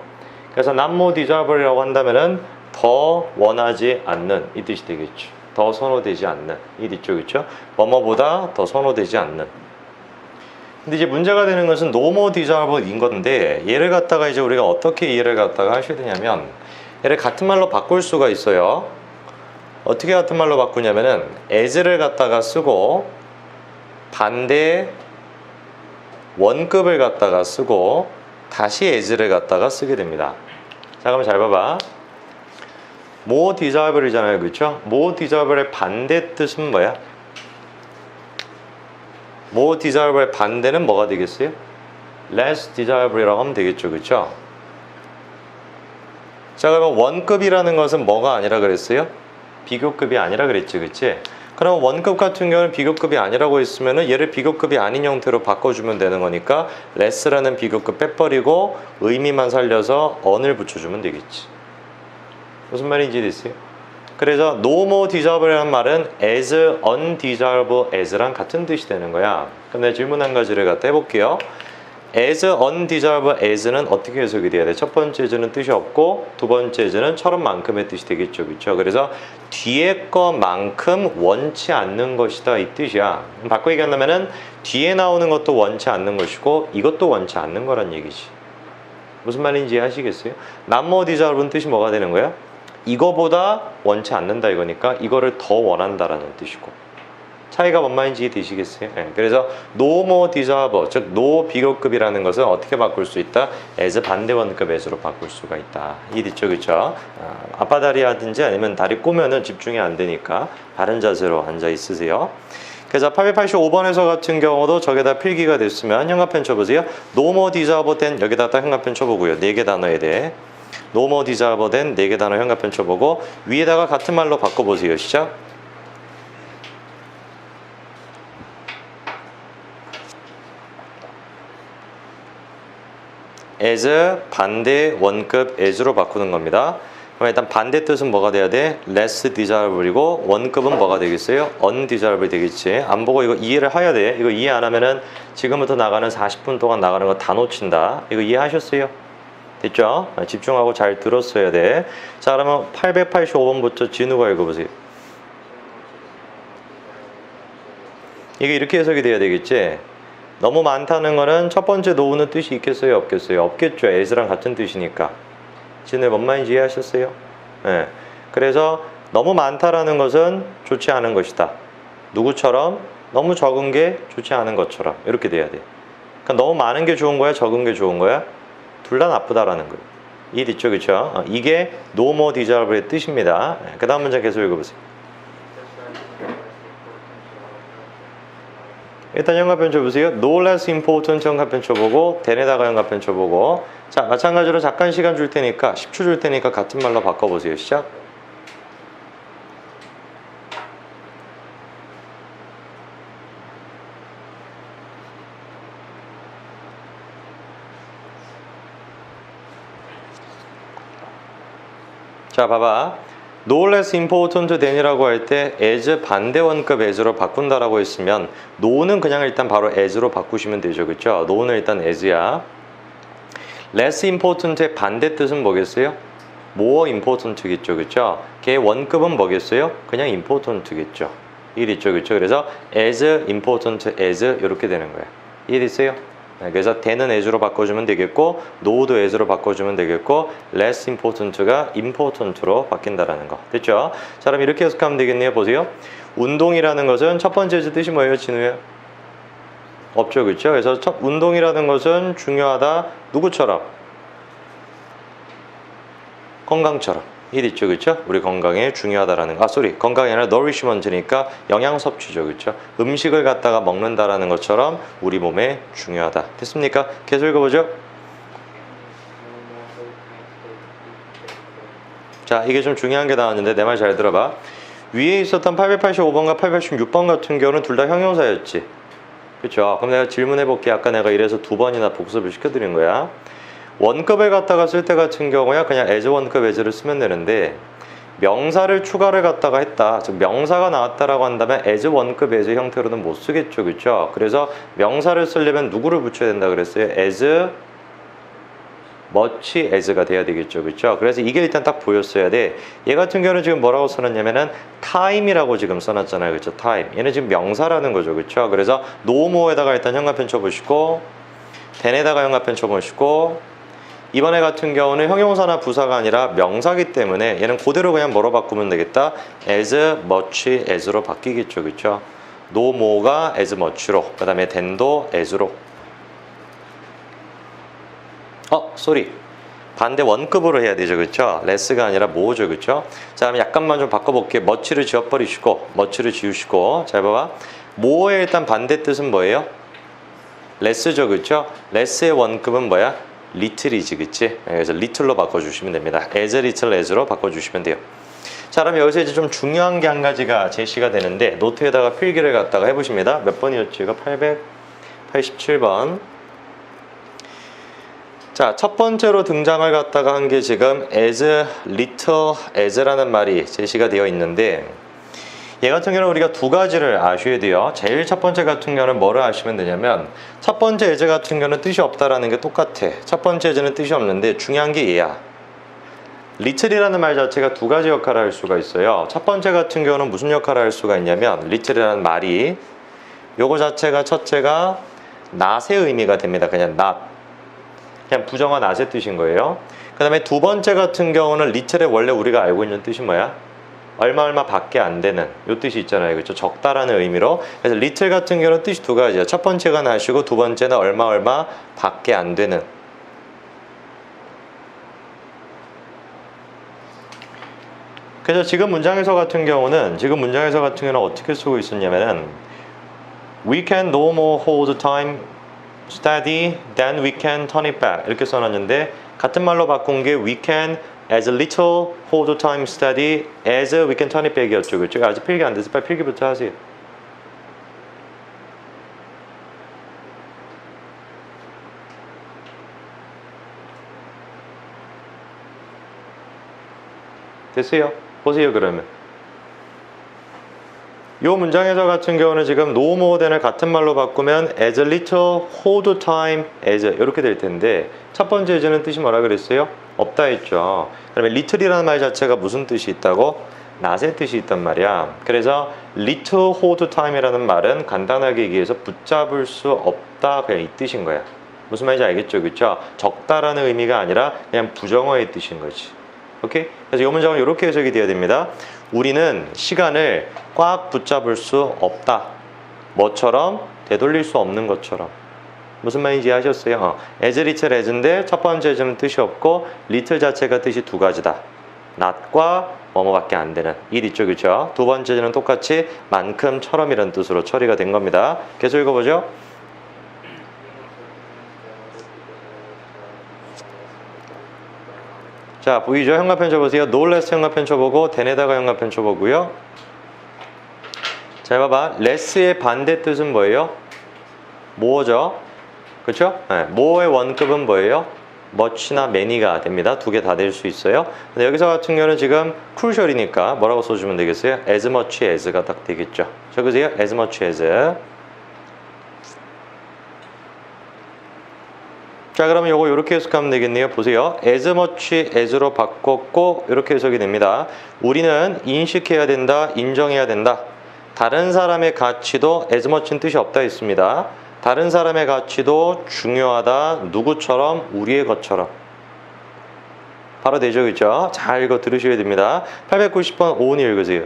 그래서 not more desirable이라고 한다면은 더 원하지 않는 이 뜻이 되겠죠. 더 선호되지 않는 이 뒤쪽 있죠. 뭐뭐보다 더 선호되지 않는. 근데 이제 문제가 되는 것은 no more desirable인 건데, 얘를 갖다가 이제 우리가 어떻게 이해를 갖다가 하셔야 되냐면, 얘를 같은 말로 바꿀 수가 있어요. 어떻게 같은 말로 바꾸냐면은 as를 갖다가 쓰고 반대 원급을 갖다가 쓰고 다시 as를 갖다가 쓰게 됩니다. 자, 그럼 잘 봐봐. more desirable이잖아요, 그렇죠? more desirable의 반대 뜻은 뭐야? more desirable의 반대는 뭐가 되겠어요? less desirable이라고 하면 되겠죠, 그렇죠? 자, 그러면 원급이라는 것은 뭐가 아니라 그랬어요? 비교급이 아니라 그랬지, 그치? 그럼 원급 같은 경우는 비교급이 아니라고 했으면은 얘를 비교급이 아닌 형태로 바꿔주면 되는 거니까 less라는 비교급 빼버리고 의미만 살려서 on을 붙여주면 되겠지. 무슨 말인지 됐어요? 그래서 no more desirable이라는 말은 as undesirable as랑 같은 뜻이 되는 거야. 그럼 내가 질문 한 가지를 갖다 해볼게요. as undesirable as는 어떻게 해석이 돼야 돼? 첫 번째 as는 뜻이 없고 두 번째 as는 처럼만큼의 뜻이 되겠죠, 그렇죠? 그래서 뒤에 것만큼 원치 않는 것이다 이 뜻이야. 바꿔 얘기한다면은 뒤에 나오는 것도 원치 않는 것이고 이것도 원치 않는 거란 얘기지. 무슨 말인지 이해하시겠어요? not more desirable는 뜻이 뭐가 되는 거야? 이거보다 원치 않는다 이거니까 이거를 더 원한다라는 뜻이고. 차이가 뭔 말인지 되시겠어요? 네. 그래서 no more desirable, 즉 no 비교급이라는 것은 어떻게 바꿀 수 있다? as 반대 원급 as로 바꿀 수가 있다. 이 뒤쪽 그렇죠? 앞바다리 하든지 아니면 다리 꼬면은 집중이 안 되니까 바른 자세로 앉아 있으세요. 그래서 885번에서 같은 경우도 저기다 필기가 됐으면 형광펜 쳐보세요. no more desirable than 여기다 딱 형광펜 쳐보고요. 4개 단어에 대해 no more desirable than 4개 단어 형광펜 쳐보고 위에다가 같은 말로 바꿔보세요. 시작. as 반대 원급 as로 바꾸는 겁니다. 그럼 일단 반대 뜻은 뭐가 돼야 돼? less desirable이고 원급은 뭐가 되겠어요? undesirable 되겠지. 안 보고 이거 이해를 해야 돼. 이거 이해 안 하면은 지금부터 나가는 40분 동안 나가는 거 다 놓친다. 이거 이해하셨어요? 됐죠? 집중하고 잘 들었어야 돼. 자, 그러면 885번부터 진우가 읽어보세요. 이게 이렇게 해석이 돼야 되겠지? 너무 많다는 거는 첫 번째 노우는 뜻이 있겠어요? 없겠어요? 없겠죠. as랑 같은 뜻이니까. 진우 뭔 말인지 이해하셨어요? 네. 그래서 너무 많다라는 것은 좋지 않은 것이다. 누구처럼? 너무 적은 게 좋지 않은 것처럼. 이렇게 돼야 돼. 그러니까 너무 많은 게 좋은 거야? 적은 게 좋은 거야? 둘 다 나쁘다라는 거예요. 이 뒤쪽 그렇죠? 이게 no more desirable의 뜻입니다. 네. 그 다음 문장 계속 읽어보세요. 일단 현관편 쳐보세요. No less important 현관편 쳐보고 than에다가 현관편 쳐보고 자 마찬가지로 잠깐 시간 줄 테니까 10초 줄 테니까 같은 말로 바꿔보세요. 시작. 자 봐봐. No less important than이라고 할 때 as 반대 원급 as로 바꾼다라고 했으면 no는 그냥 일단 바로 as로 바꾸시면 되죠. 그쵸? no는 일단 as야. less important의 반대 뜻은 뭐겠어요? more importan겠죠. 그쵸? 걔 원급은 뭐겠어요? 그냥 importan겠죠. 일 있죠. 그쵸? 그래서 as important as 이렇게 되는 거예요. 일 있어요? 그래서 than은 as로 바꿔주면 되겠고 no도 as로 바꿔주면 되겠고 less important가 important로 바뀐다라는 거 됐죠? 자 그럼 이렇게 해석하면 되겠네요. 보세요. 운동이라는 것은 첫 번째 뜻이 뭐예요? 진우야? 없죠. 그렇죠? 그래서 운동이라는 것은 중요하다. 누구처럼? 건강처럼. 일 있죠. 그렇죠? 우리 건강에 중요하다라는 거. 건강이 아니라 nourishment니까 영양 섭취죠. 그렇죠? 음식을 갖다가 먹는다라는 것처럼 우리 몸에 중요하다. 됐습니까? 계속 읽어보죠. 자, 이게 좀 중요한 게 나왔는데 내 말 잘 들어봐. 위에 있었던 885번과 886번 같은 경우는 둘 다 형용사였지. 그렇죠? 그럼 내가 질문해 볼게. 아까 내가 이래서 두 번이나 복습을 시켜드린 거야. 원급을 갖다가 쓸 때 같은 경우야 그냥 as 원급 as를 쓰면 되는데 명사를 추가를 갖다가 했다. 즉 명사가 나왔다라고 한다면 as 원급 as 형태로는 못 쓰겠죠. 그렇죠? 그래서 명사를 쓰려면 누구를 붙여야 된다 그랬어요? as much as가 돼야 되겠죠. 그렇죠? 그래서 이게 일단 딱 보였어야 돼. 얘 같은 경우는 지금 뭐라고 써놨냐면은 time이라고 지금 써놨잖아요. 그렇죠? time. 얘는 지금 명사라는 거죠. 그렇죠? 그래서 no more에다가 일단 현관편 쳐보시고 than에다가 현관편 쳐보시고 이번에 같은 경우는 형용사나 부사가 아니라 명사기 때문에 얘는 그대로 그냥 뭐로 바꾸면 되겠다? as much as로 바뀌겠죠. 그렇죠? no more가 as much로 그 다음에 than도 as로 반대 원급으로 해야 되죠. 그렇죠? less가 아니라 more죠. 그렇죠? 자 그럼 약간만 좀 바꿔볼게요. much를 지워버리시고 much를 지우시고 잘 봐봐. more의 일단 반대 뜻은 뭐예요? less죠. 그렇죠? less의 원급은 뭐야? little이지. 그치? 그래서 little로 바꿔주시면 됩니다. as little as로 바꿔주시면 돼요. 자 그럼 여기서 이제 좀 중요한 게 한 가지가 제시가 되는데 노트에다가 필기를 갖다가 해보십니다. 몇 번이었지? 이거 887번. 자, 첫 번째로 등장을 갖다가 한 게 지금 as little as라는 말이 제시가 되어 있는데 얘 같은 경우는 우리가 두 가지를 아셔야 돼요. 제일 첫 번째 같은 경우는 뭐를 아시면 되냐면 첫 번째 as 같은 경우는 뜻이 없다라는 게 똑같아. 첫 번째 as는 뜻이 없는데 중요한 게 얘야. little이라는 말 자체가 두 가지 역할을 할 수가 있어요. 첫 번째 같은 경우는 무슨 역할을 할 수가 있냐면 little이라는 말이 요거 자체가 첫째가 not의 의미가 됩니다. 그냥 not. 그냥 부정한 not의 뜻인 거예요. 그 다음에 두 번째 같은 경우는 little의 원래 우리가 알고 있는 뜻이 뭐야? 얼마 밖에 안 되는 요 뜻이 있잖아요. 그렇죠? 적다라는 의미로. 그래서 little 같은 경우는 뜻이 두 가지예요. 첫 번째가 not이고 두 번째는 얼마 밖에 안 되는. 그래서 지금 문장에서 같은 경우는 어떻게 쓰고 있었냐면은 we can no more hold time steady then we can turn it back 이렇게 써놨는데 같은 말로 바꾼 게 we can as little hold time steady as we can turn it back이었죠. 그렇죠? 아직 필기 안 돼서 빨리 필기부터 하세요. 됐어요? 보세요 그러면. 이 문장에서 같은 경우는 지금 no more than을 같은 말로 바꾸면 as little hold time as 이렇게 될 텐데 첫 번째 as는 뜻이 뭐라 그랬어요? 없다 했죠. 그러면 little이라는 말 자체가 무슨 뜻이 있다고? not의 뜻이 있단 말이야. 그래서 little hold time이라는 말은 간단하게 얘기해서 붙잡을 수 없다 그냥 이 뜻인 거야. 무슨 말인지 알겠죠? 그렇죠? 적다라는 의미가 아니라 그냥 부정어의 뜻인 거지. 오케이? 그래서 이 문장은 이렇게 해석이 되어야 됩니다. 우리는 시간을 꽉 붙잡을 수 없다. 뭐처럼? 되돌릴 수 없는 것처럼. 무슨 말인지 이해하셨어요? as little as인데 첫 번째 as는 뜻이 없고 little 자체가 뜻이 두 가지다. not과 뭐뭐밖에 안 되는 이 뒤쪽 그죠? 두 번째는 똑같이 만큼처럼이라는 뜻으로 처리가 된 겁니다. 계속 읽어보죠. 자, 보이죠? 현관편 쳐보세요. no less 현관편 쳐보고 than에다가 현관편 쳐보고요. 자, 봐봐. less의 반대 뜻은 뭐예요? more죠? 그렇죠? 네. more의 원급은 뭐예요? much나 many가 됩니다. 두 개 다 될 수 있어요. 근데 여기서 같은 경우는 지금 crucial이니까 뭐라고 써주면 되겠어요? as much as가 딱 되겠죠. 적으세요. as much as. 자, 그러면 요거 이렇게 해석하면 되겠네요. 보세요. as much as로 바꿨고 이렇게 해석이 됩니다. 우리는 인식해야 된다, 인정해야 된다. 다른 사람의 가치도 as much는 뜻이 없다 했습니다. 다른 사람의 가치도 중요하다. 누구처럼? 우리의 것처럼. 바로 되죠, 그죠? 잘 읽어 들으셔야 됩니다. 890번 오은이 읽으세요.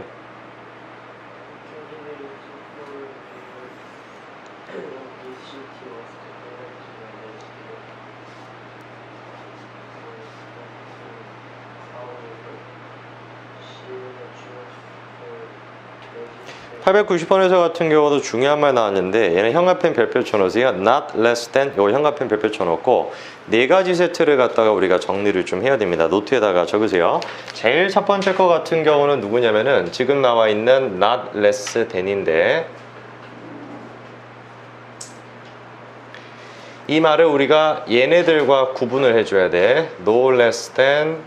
890번에서 같은 경우도 중요한 말 나왔는데 얘는 현관펜 별표 쳐놓으세요. not less than 요 현관펜 별표 쳐놓고 네 가지 세트를 갖다가 우리가 정리를 좀 해야 됩니다. 노트에다가 적으세요. 제일 첫 번째 거 같은 경우는 누구냐면은 지금 나와 있는 not less than인데 이 말을 우리가 얘네들과 구분을 해줘야 돼. no less than,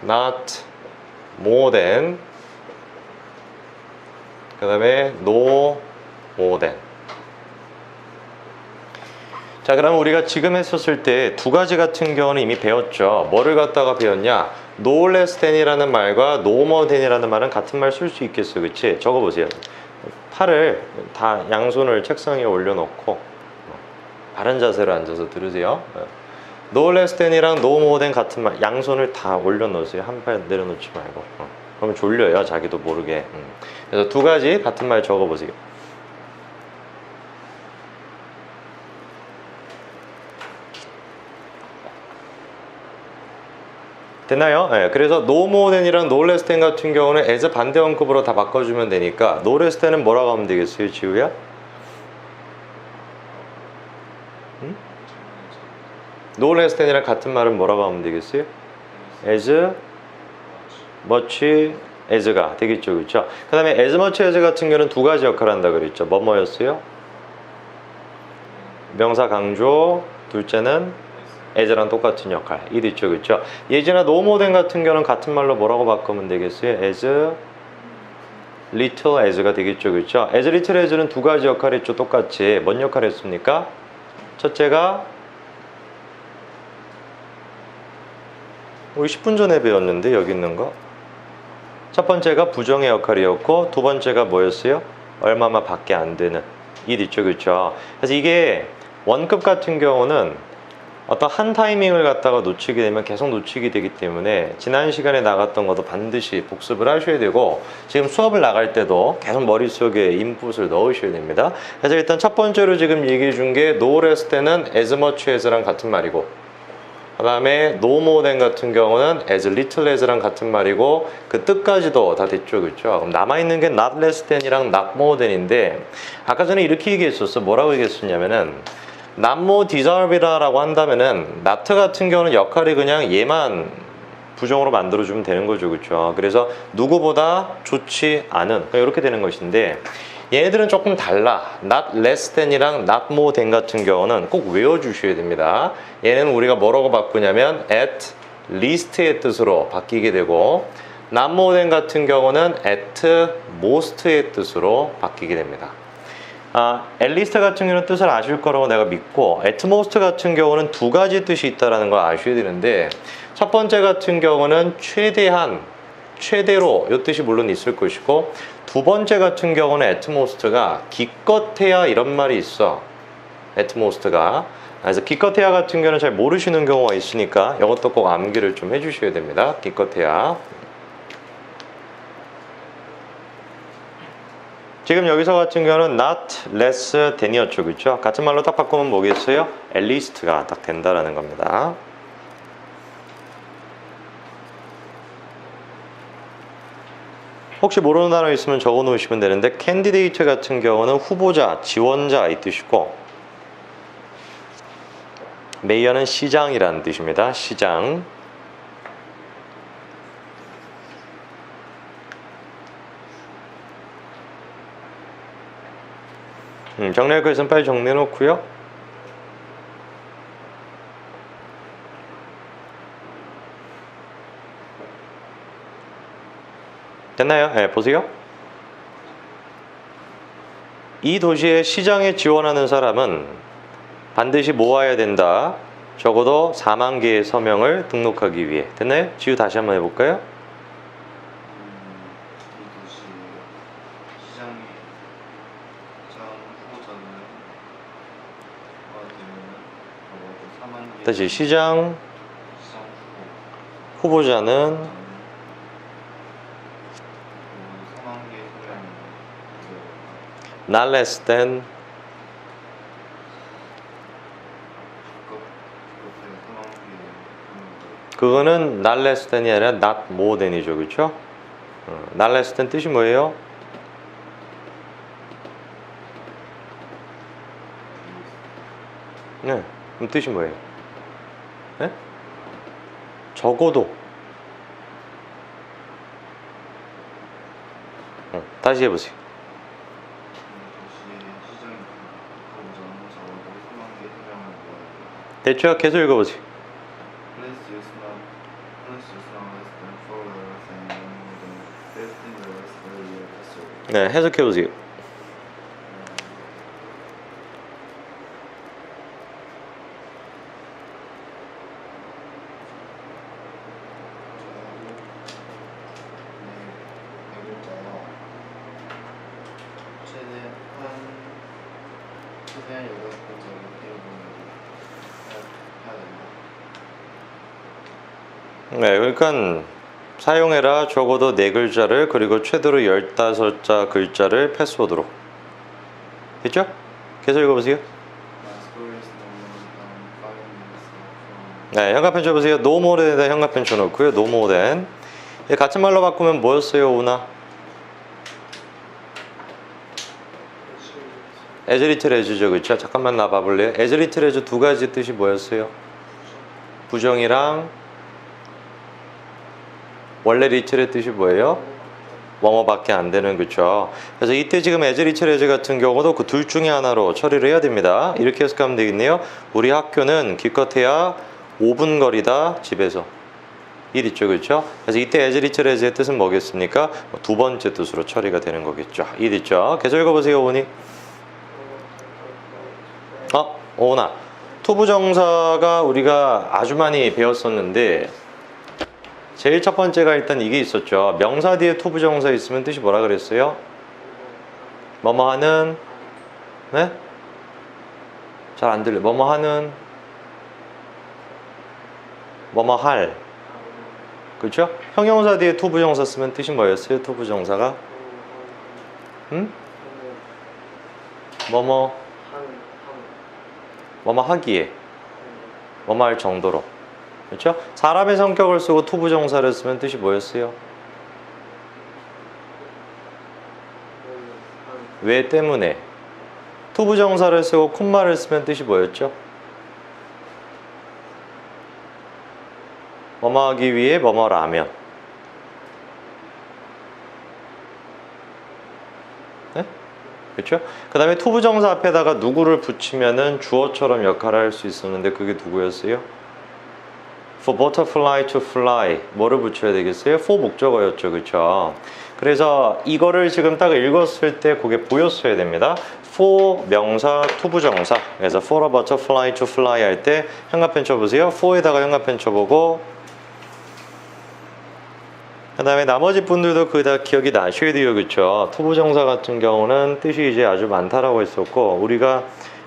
not more than, 그 다음에 no more than. 자, 그럼 우리가 지금 했었을 때 두 가지 같은 경우는 이미 배웠죠. 뭐를 갖다가 배웠냐? no less than이라는 말과 no more than이라는 말은 같은 말 쓸 수 있겠어, 그치? 적어보세요. 팔을 다 양손을 책상 위에 올려놓고 바른 자세로 앉아서 들으세요. no less than이랑 no more than 같은 말, 양손을 다 올려놓으세요. 한 팔 내려놓지 말고. 그러면 졸려요, 자기도 모르게. 그래서 두 가지 같은 말 적어보세요. 됐나요? 네, 그래서 no more than이랑 no less than 같은 경우는 as 반대 원급으로 다 바꿔주면 되니까 no less than은 뭐라고 하면 되겠어요, 지우야? no less than이랑 같은 말은 뭐라고 하면 되겠어요? as much as가 되겠죠, 그렇죠? 그 다음에 as much as 같은 경우는 두 가지 역할을 한다 그랬죠. 뭐였어요? 명사 강조, 둘째는 as랑 똑같은 역할. 이 있죠, 그렇죠? 예지나 no more than 같은 경우는 같은 말로 뭐라고 바꾸면 되겠어요? as little as가 되겠죠, 그렇죠? as little as는 두 가지 역할 했죠, 똑같이. 뭔 역할 했습니까? 첫째가 우리 10분 전에 배웠는데 여기 있는 거. 첫 번째가 부정의 역할이었고 두 번째가 뭐였어요? 얼마만 밖에 안 되는. 이 있죠, 그렇죠? 그래서 이게 원급 같은 경우는 어떤 한 타이밍을 갖다가 놓치게 되면 계속 놓치게 되기 때문에 지난 시간에 나갔던 것도 반드시 복습을 하셔야 되고 지금 수업을 나갈 때도 계속 머릿속에 인풋을 넣으셔야 됩니다. 그래서 일단 첫 번째로 지금 얘기해 준 게 no less than은 as much as랑 같은 말이고 그 다음에 no more than 같은 경우는 as little as랑 같은 말이고 그 뜻까지도 다 됐죠, 그렇죠? 그럼 남아있는 게 not less than이랑 not more than인데 아까 전에 이렇게 얘기했었어. 뭐라고 얘기했었냐면은 not more desirable이라고 한다면은 not 같은 경우는 역할이 그냥 얘만 부정으로 만들어주면 되는 거죠, 그렇죠? 그래서 누구보다 좋지 않은 그러니까 이렇게 되는 것인데 얘네들은 조금 달라. not less than이랑 not more than 같은 경우는 꼭 외워주셔야 됩니다. 얘는 우리가 뭐라고 바꾸냐면 at least의 뜻으로 바뀌게 되고 not more than 같은 경우는 at most의 뜻으로 바뀌게 됩니다. at least 같은 경우는 뜻을 아실 거라고 내가 믿고 at most 같은 경우는 두 가지 뜻이 있다는 걸 아셔야 되는데 첫 번째 같은 경우는 최대한, 최대로 이 뜻이 물론 있을 것이고 두 번째 같은 경우는 at most가 기껏해야 이런 말이 있어. at most가. 그래서 기껏해야 같은 경우는 잘 모르시는 경우가 있으니까 이것도 꼭 암기를 좀 해주셔야 됩니다. 기껏해야. 지금 여기서 같은 경우는 not less than이었죠, 그렇죠? 같은 말로 딱 바꾸면 뭐겠어요? at least가 딱 된다라는 겁니다. 혹시 모르는 단어 있으면 적어 놓으시면 되는데 candidate 같은 경우는 후보자, 지원자 이 뜻이고 mayor는 시장이라는 뜻입니다. 시장. 정리할 거 있으면 빨리 정리해 놓고요. 됐나요? 네, 보세요. 이 도시의 시장에 지원하는 사람은 반드시 모아야 된다. 적어도 4만 개의 서명을 등록하기 위해. 됐나요? 지우 다시 한번 해볼까요? 이 도시 시장에 시장 후보자는 적어도 4만 개. 다시 시장 시장 후보자는 4만 개 소량을 not less than 그거는 not less than이 아니라 not more than이죠. 그렇죠? not less than 뜻이 뭐예요? 네, 그럼 뜻이 뭐예요? 네? 적어도. 다시 해보세요. 대충 계속 읽어보세요. 네, 해석해보세요. 네, 그러니까 사용해라 적어도 4글자를 그리고 최대로 15자 글자를 패스워드로. 됐죠? 계속 읽어보세요. 네, 현관펜 쳐보세요. no more than에다 현관펜 쳐놓고요. no more than. 같은 말로 바꾸면 뭐였어요, 오나? as little as죠, 그쵸? 잠깐만 나봐볼래요? as little as 두 가지 뜻이 뭐였어요? 부정이랑 원래 리틀의 뜻이 뭐예요? 뭐뭐밖에 안 되는, 그쵸? 그래서 이때 지금 as little as 같은 경우도 그 둘 중에 하나로 처리를 해야 됩니다. 이렇게 해석하면 되겠네요. 우리 학교는 기껏해야 5분 거리다 집에서. 일 있죠, 그렇죠? 그래서 이때 as little as의 뜻은 뭐겠습니까? 두 번째 뜻으로 처리가 되는 거겠죠. 일 있죠? 계속 읽어보세요, 오니. 오나. 투부정사가 우리가 아주 많이 배웠었는데 제일 첫 번째가 일단 이게 있었죠. 명사 뒤에 투부정사 있으면 뜻이 뭐라 그랬어요? 뭐뭐 하는, 네? 잘 안 들려. 뭐뭐 하는, 뭐뭐 할. 그렇죠? 형용사 뒤에 투부정사 쓰면 뜻이 뭐였어요? 투부정사가? 뭐뭐 하기에, 뭐뭐 할 정도로. 그렇죠? 사람의 성격을 쓰고 투부정사를 쓰면 뜻이 뭐였어요? 왜 때문에. 투부정사를 쓰고 콤마를 쓰면 뜻이 뭐였죠? 뭐뭐 하기 위해 뭐뭐라면. 네? 그렇죠? 그 다음에 투부정사 앞에다가 누구를 붙이면은 주어처럼 역할을 할 수 있었는데 그게 누구였어요? For butterfly to fly. 뭐를 붙여야 되겠어요? for 목적어였죠. 그렇죠? 그래서 이거를 지금 딱 읽었을 때 그게 보였어야 됩니다. for 명사 투부정사. 그래서 for a butterfly to fly 할 때 현관펜 쳐보세요. for에다가 현관펜 쳐보고 그 다음에 나머지 분들도 그거 다 기억이 나셔야 돼요. 그렇죠? 투부정사 같은 경우는 뜻이 이제 아주 많다라고 했었고 우리가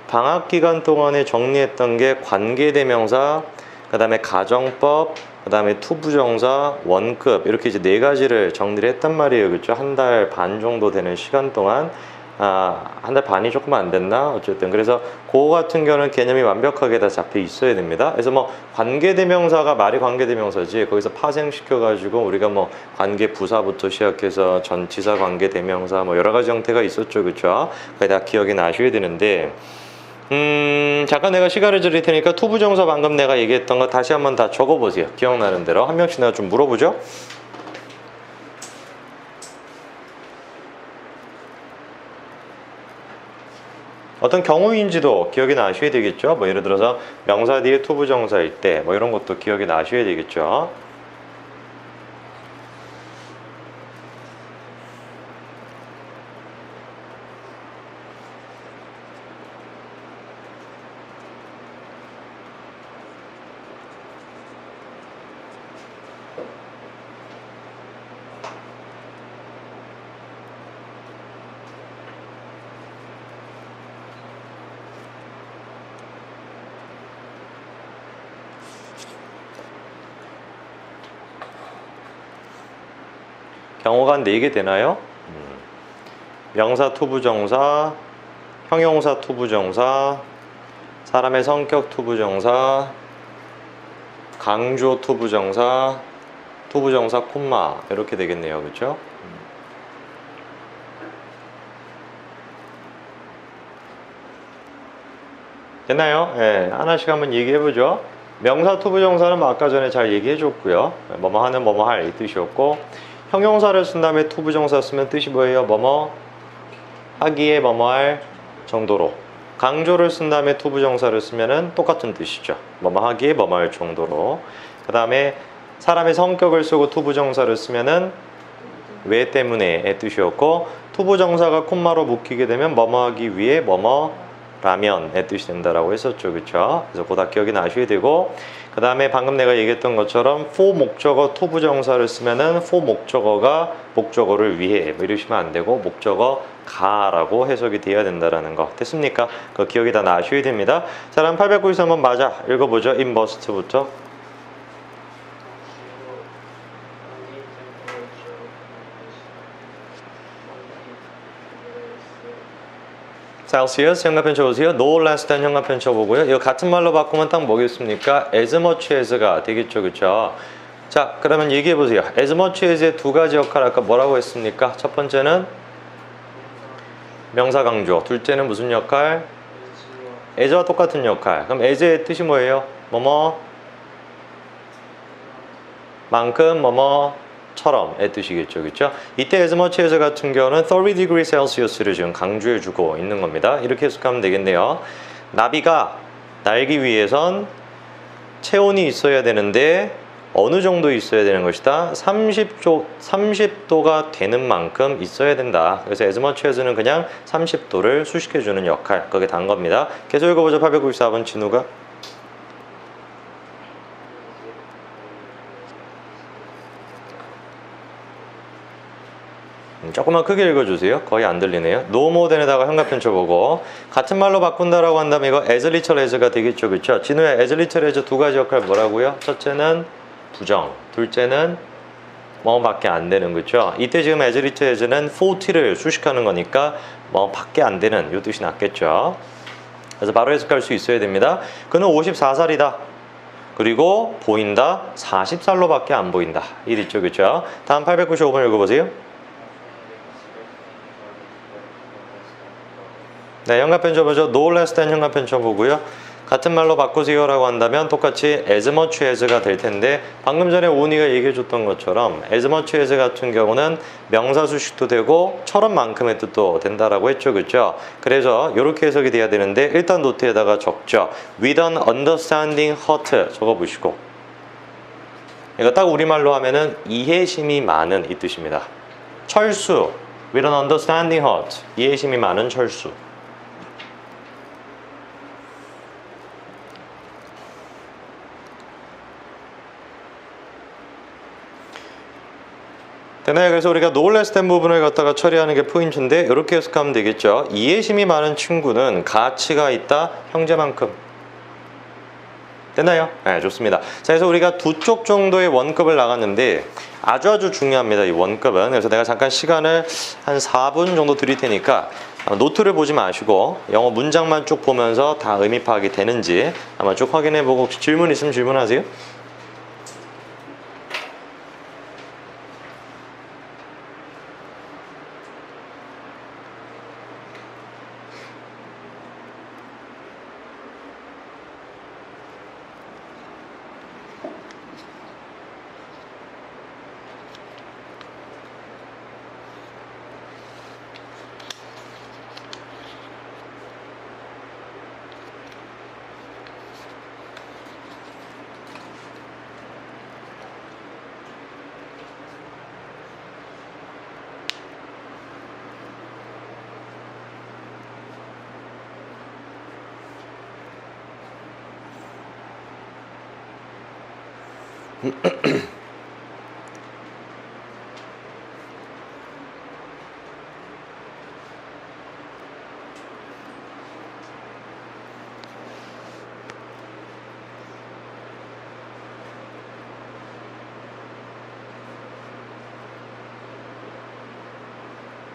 방학 기간 동안에 정리했던 게 관계대명사, 그 다음에 가정법, 그 다음에 투부정사, 원급 이렇게 이제 4가지를 정리를 했단 말이에요. 그렇죠? 한 달 반 정도 되는 시간 동안 한 달 반이 조금 안 됐나? 어쨌든 그래서 그거 같은 경우는 개념이 완벽하게 다 잡혀 있어야 됩니다. 그래서 뭐 관계대명사가 말이 관계대명사지 거기서 파생시켜가지고 우리가 뭐 관계부사부터 시작해서 전치사, 관계대명사 뭐 여러 가지 형태가 있었죠, 그렇죠? 그게 다 기억이 나셔야 되는데. 잠깐 내가 시간을 드릴 테니까 투부정사 방금 내가 얘기했던 거 다시 한번 다 적어보세요. 기억나는 대로 한 명씩 내가 좀 물어보죠. 어떤 경우인지도 기억이 나셔야 되겠죠. 뭐 예를 들어서 명사 뒤에 투부정사일 때 뭐 이런 것도 기억이 나셔야 되겠죠. 경우가 한 4개 되나요? 명사 투부정사, 형용사 투부정사, 사람의 성격 투부정사, 강조 투부정사, 투부정사 콤마 이렇게 되겠네요. 그렇죠? 됐나요? 예, 하나씩 한번 얘기해보죠. 명사 투부정사는 뭐 아까 전에 잘 얘기해줬고요. 뭐뭐 하는 뭐뭐 할 이 뜻이었고, 형용사를 쓴 다음에 투부정사 쓰면 뜻이 뭐예요? 뭐뭐 하기에 뭐뭐 할 정도로. 강조를 쓴 다음에 투부정사를 쓰면은 똑같은 뜻이죠. 뭐뭐 하기에 뭐뭐 할 정도로. 그 다음에 사람의 성격을 쓰고 투부정사를 쓰면은 왜 때문에의 뜻이었고, 투부정사가 콤마로 묶이게 되면 뭐뭐 하기 위해 뭐뭐 라면의 뜻이 된다라고 했었죠. 그쵸? 그래서 그거 다 기억이 나셔야 되고, 그 다음에 방금 내가 얘기했던 것처럼 for 목적어 투부정사를 쓰면은 for 목적어가 목적어를 위해 뭐 이러시면 안 되고 목적어 가라고 해석이 돼야 된다라는 거 됐습니까? 그 기억이 다 나셔야 됩니다. 자, 그럼 893번 맞아 읽어보죠. in must부터. Celsius 현관편 쳐보세요. No less than 현관편 쳐보고요. 이거 같은 말로 바꾸면 딱 뭐겠습니까? As much as가 되겠죠, 그렇죠? 자, 그러면 얘기해 보세요. As much as의 두 가지 역할 아까 뭐라고 했습니까? 첫 번째는 명사 강조. 둘째는 무슨 역할? as와 똑같은 역할. 그럼 as의 뜻이 뭐예요? 뭐뭐 만큼 뭐뭐처럼의 뜻이겠죠, 그렇죠? 이때 as much as 같은 경우는 30 degree Celsius를 지금 강조해주고 있는 겁니다. 이렇게 해석하면 되겠네요. 나비가 날기 위해선 체온이 있어야 되는데 어느 정도 있어야 되는 것이다? 30도가 되는 만큼 있어야 된다. 그래서 as much as는 그냥 30도를 수식해주는 역할, 그게 단 겁니다. 계속 읽어보죠. 894번 진우가. 조금만 크게 읽어주세요. 거의 안 들리네요. no more than에다가 현관편 쳐보고 같은 말로 바꾼다라고 한다면 이거 as little as가 되겠죠, 그렇죠? 진우야, as little as 두 가지 역할 뭐라고요? 첫째는 부정, 둘째는 뭐밖에 안 되는, 그렇죠? 이때 지금 as little as는 40를 수식하는 거니까 뭐밖에 안 되는 이 뜻이 낫겠죠. 그래서 바로 해석할 수 있어야 됩니다. 그는 54살이다. 그리고 보인다 40살로밖에 안 보인다. 이 있죠, 그렇죠? 다음 895번 읽어보세요. 네, 현관편 쳐보죠. No less than 현관편 쳐보고요. 같은 말로 바꾸세요 라고 한다면 똑같이 as much as가 될 텐데 방금 전에 오은이가 얘기해 줬던 것처럼 as much as 같은 경우는 명사 수식도 되고 처럼만큼의 뜻도 된다라고 했죠, 그렇죠? 그래서 이렇게 해석이 돼야 되는데 일단 노트에다가 적죠. with an understanding heart 적어보시고, 이거 딱 우리말로 하면은 이해심이 많은 이 뜻입니다. 철수, with an understanding heart, 이해심이 많은 철수. 되나요? 그래서 우리가 no less than 부분을 갖다가 처리하는 게 포인트인데 이렇게 해석하면 되겠죠. 이해심이 많은 친구는 가치가 있다, 형제만큼. 됐나요? 네, 좋습니다. 자, 그래서 우리가 두 쪽 정도의 원급을 나갔는데 아주 중요합니다, 이 원급은. 그래서 내가 잠깐 시간을 한 4분 정도 드릴 테니까 노트를 보지 마시고 영어 문장만 쭉 보면서 다 의미 파악이 되는지 한번 쭉 확인해 보고 혹시 질문 있으면 질문하세요.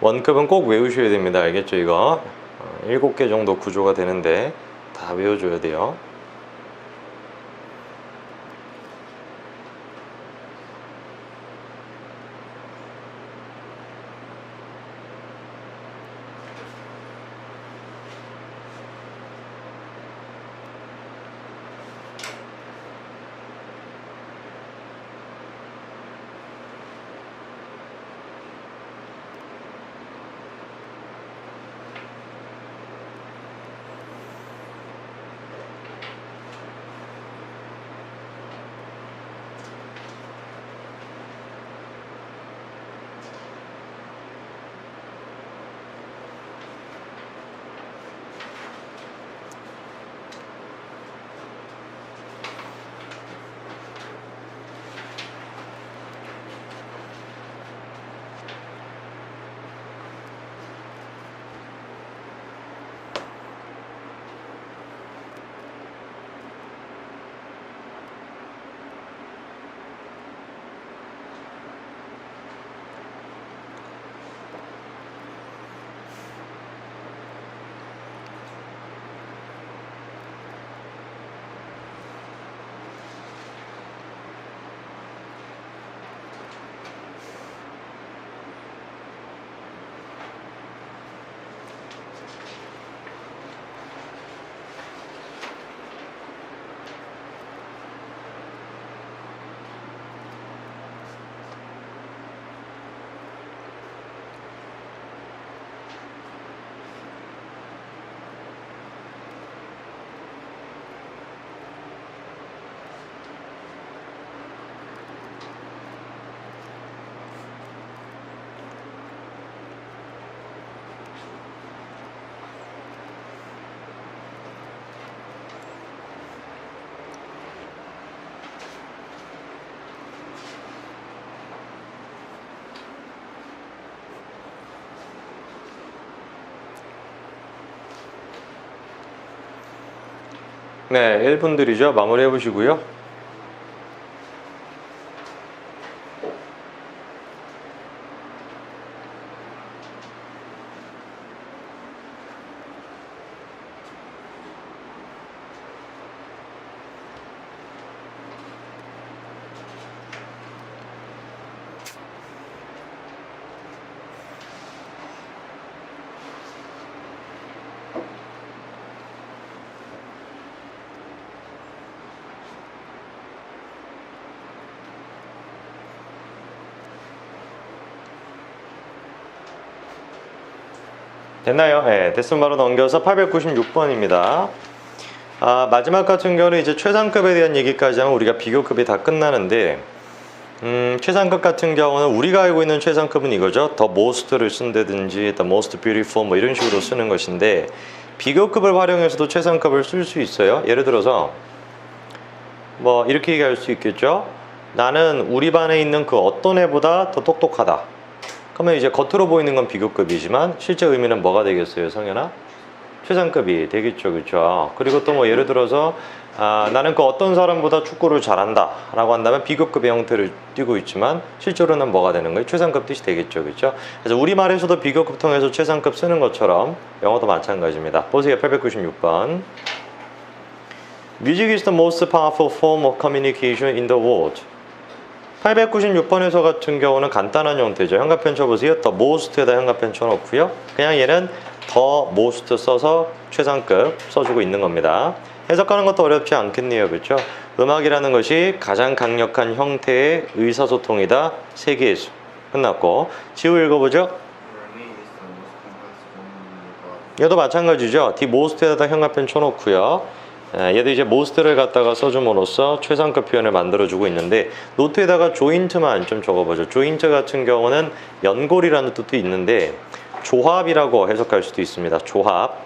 원급은 꼭 외우셔야 됩니다. 알겠죠? 이거 7개 정도 구조가 되는데 다 외워줘야 돼요. 네, 1분들이죠. 마무리 해보시고요. 됐나요? 네, 됐으면 바로 넘겨서 896번입니다. 마지막 같은 경우는 이제 최상급에 대한 얘기까지 하면 우리가 비교급이 다 끝나는데, 최상급 같은 경우는 우리가 알고 있는 최상급은 이거죠. The most를 쓴다든지 the most beautiful 뭐 이런 식으로 쓰는 것인데, 비교급을 활용해서도 최상급을 쓸 수 있어요. 예를 들어서 뭐 이렇게 얘기할 수 있겠죠. 나는 우리 반에 있는 그 어떤 애보다 더 똑똑하다. 그러면 이제 겉으로 보이는 건 비교급이지만 실제 의미는 뭐가 되겠어요, 성현아? 최상급이 되겠죠, 그렇죠? 그리고 또 뭐 예를 들어서 나는 그 어떤 사람보다 축구를 잘한다 라고 한다면 비교급의 형태를 띠고 있지만 실제로는 뭐가 되는 거예요? 최상급 뜻이 되겠죠, 그렇죠? 그래서 우리말에서도 비교급 통해서 최상급 쓰는 것처럼 영어도 마찬가지입니다. 보세요, 896번. Music is the most powerful form of communication in the world. 896번에서 같은 경우는 간단한 형태죠. 현관펜 쳐보세요. the most에다 현관펜 쳐놓고요. 그냥 얘는 the most 써서 최상급 써주고 있는 겁니다. 해석하는 것도 어렵지 않겠네요. 그렇죠? 음악이라는 것이 가장 강력한 형태의 의사소통이다. 세계에서. 끝났고 지우 읽어보죠. Learning is the most complex form of 얘도 마찬가지죠. the most에다 현관펜 쳐놓고요. 얘도 이제 most를 갖다가 써줌으로써 최상급 표현을 만들어주고 있는데 노트에다가 joint만 좀 적어보죠. joint 같은 경우는 연골이라는 뜻도 있는데 조합이라고 해석할 수도 있습니다. 조합.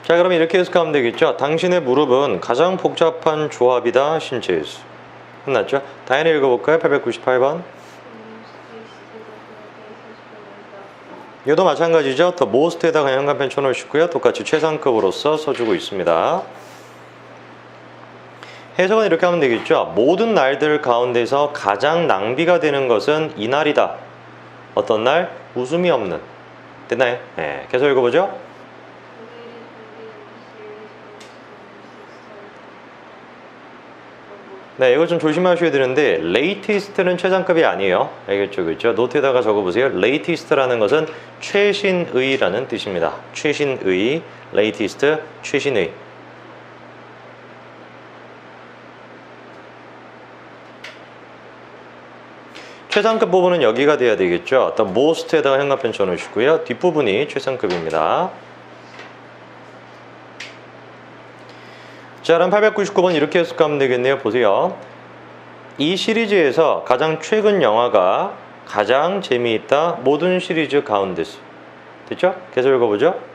자, 그럼 이렇게 해석하면 되겠죠. 당신의 무릎은 가장 복잡한 조합이다. 신체에서. 끝났죠? 다현이 읽어볼까요? 898번. 얘도 마찬가지죠. 더 most에다가 현관펜 쳐놓으시고요. 똑같이 최상급으로서 써주고 있습니다. 해석은 이렇게 하면 되겠죠. 모든 날들 가운데서 가장 낭비가 되는 것은 이날이다. 어떤 날? 웃음이 없는. 됐나요? 네, 계속 읽어보죠. 네, 이거 좀 조심하셔야 되는데 latest는 최상급이 아니에요. 알겠죠? 그렇죠? 노트에다가 적어보세요. latest라는 것은 최신의라는 뜻입니다. 최신의, latest, 최신의. 최상급 부분은 여기가 돼야 되겠죠. the most에다가 현관펜 쳐놓으시고요. 뒷부분이 최상급입니다. 자, 그럼 899번 이렇게 해석하면 되겠네요. 보세요. 이 시리즈에서 가장 최근 영화가 가장 재미있다. 모든 시리즈 가운데서. 됐죠? 계속 읽어보죠.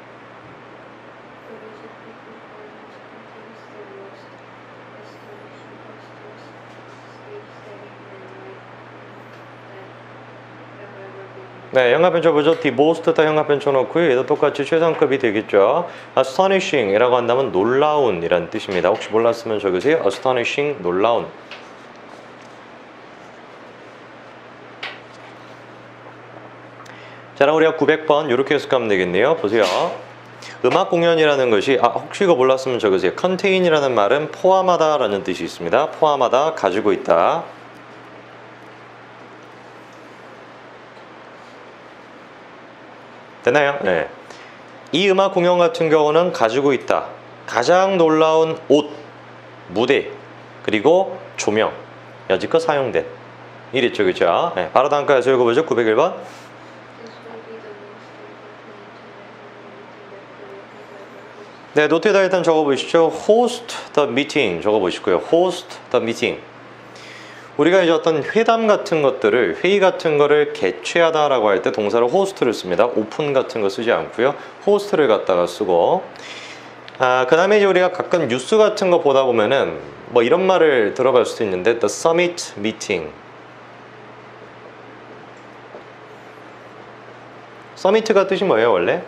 네, 현관펜 쳐보죠. the most다 현관펜 쳐놓고요. 얘도 똑같이 최상급이 되겠죠. astonishing 이라고 한다면 놀라운 이란 뜻입니다. 혹시 몰랐으면 적으세요. astonishing, 놀라운. 자, 그럼 우리가 900번 이렇게 해석하면 되겠네요. 보세요. 음악 공연이라는 것이 혹시 이거 몰랐으면 적으세요. contain이라는 말은 포함하다 라는 뜻이 있습니다. 포함하다, 가지고 있다. 되나요? 네. 이 음악 공연 같은 경우는 가지고 있다. 가장 놀라운 옷, 무대, 그리고 조명, 여지껏 사용된. 이랬죠, 그죠? 네. 바로 다음 거에서 읽어보죠. 901번. 네, 노트에다 일단 적어보시죠. host the meeting 적어보시고요. host the meeting. 우리가 이제 어떤 회담 같은 것들을, 회의 같은 거를 개최하다라고 할 때 동사를 host를 씁니다. 오픈 같은 거 쓰지 않고요. host를 갖다가 쓰고. 그 다음에 이제 우리가 가끔 뉴스 같은 거 보다 보면은 뭐 이런 말을 들어볼 수도 있는데 the summit meeting. 서미트가 뜻이 뭐예요, 원래?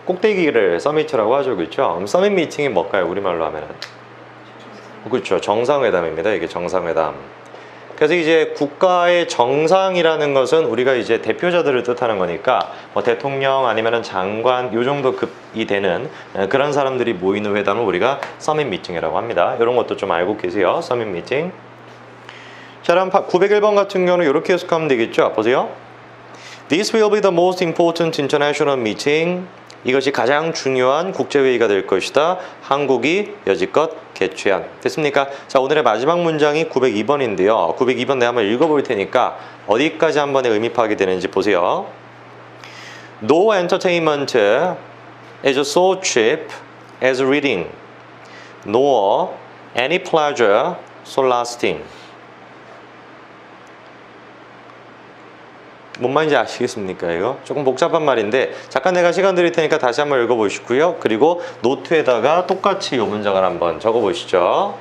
꼭대기를 서미트라고 하죠, 그렇죠? 그럼 서밋 미팅이 뭘까요, 우리말로 하면은? 그렇죠, 정상회담입니다. 이게 정상회담. 그래서 이제 국가의 정상이라는 것은 우리가 이제 대표자들을 뜻하는 거니까 뭐 대통령 아니면은 장관 요 정도 급이 되는 그런 사람들이 모이는 회담을 우리가 서밋 미팅이라고 합니다. 이런 것도 좀 알고 계세요. 서밋 미팅. 자, 그럼 901번 같은 경우는 이렇게 해석하면 되겠죠. 보세요. This will be the most important international meeting. 이것이 가장 중요한 국제회의가 될 것이다. 한국이 여지껏 개최한. 됐습니까? 자, 오늘의 마지막 문장이 902번인데요. 902번 내가 한번 읽어볼 테니까 어디까지 한 번에 의미 파악이 되는지 보세요. No entertainment is so cheap as reading, nor any pleasure so lasting. 뭔 말인지 아시겠습니까? 이거 조금 복잡한 말인데 잠깐 내가 시간 드릴 테니까 다시 한번 읽어보시고요. 그리고 노트에다가 똑같이 이 문장을 한번 적어보시죠.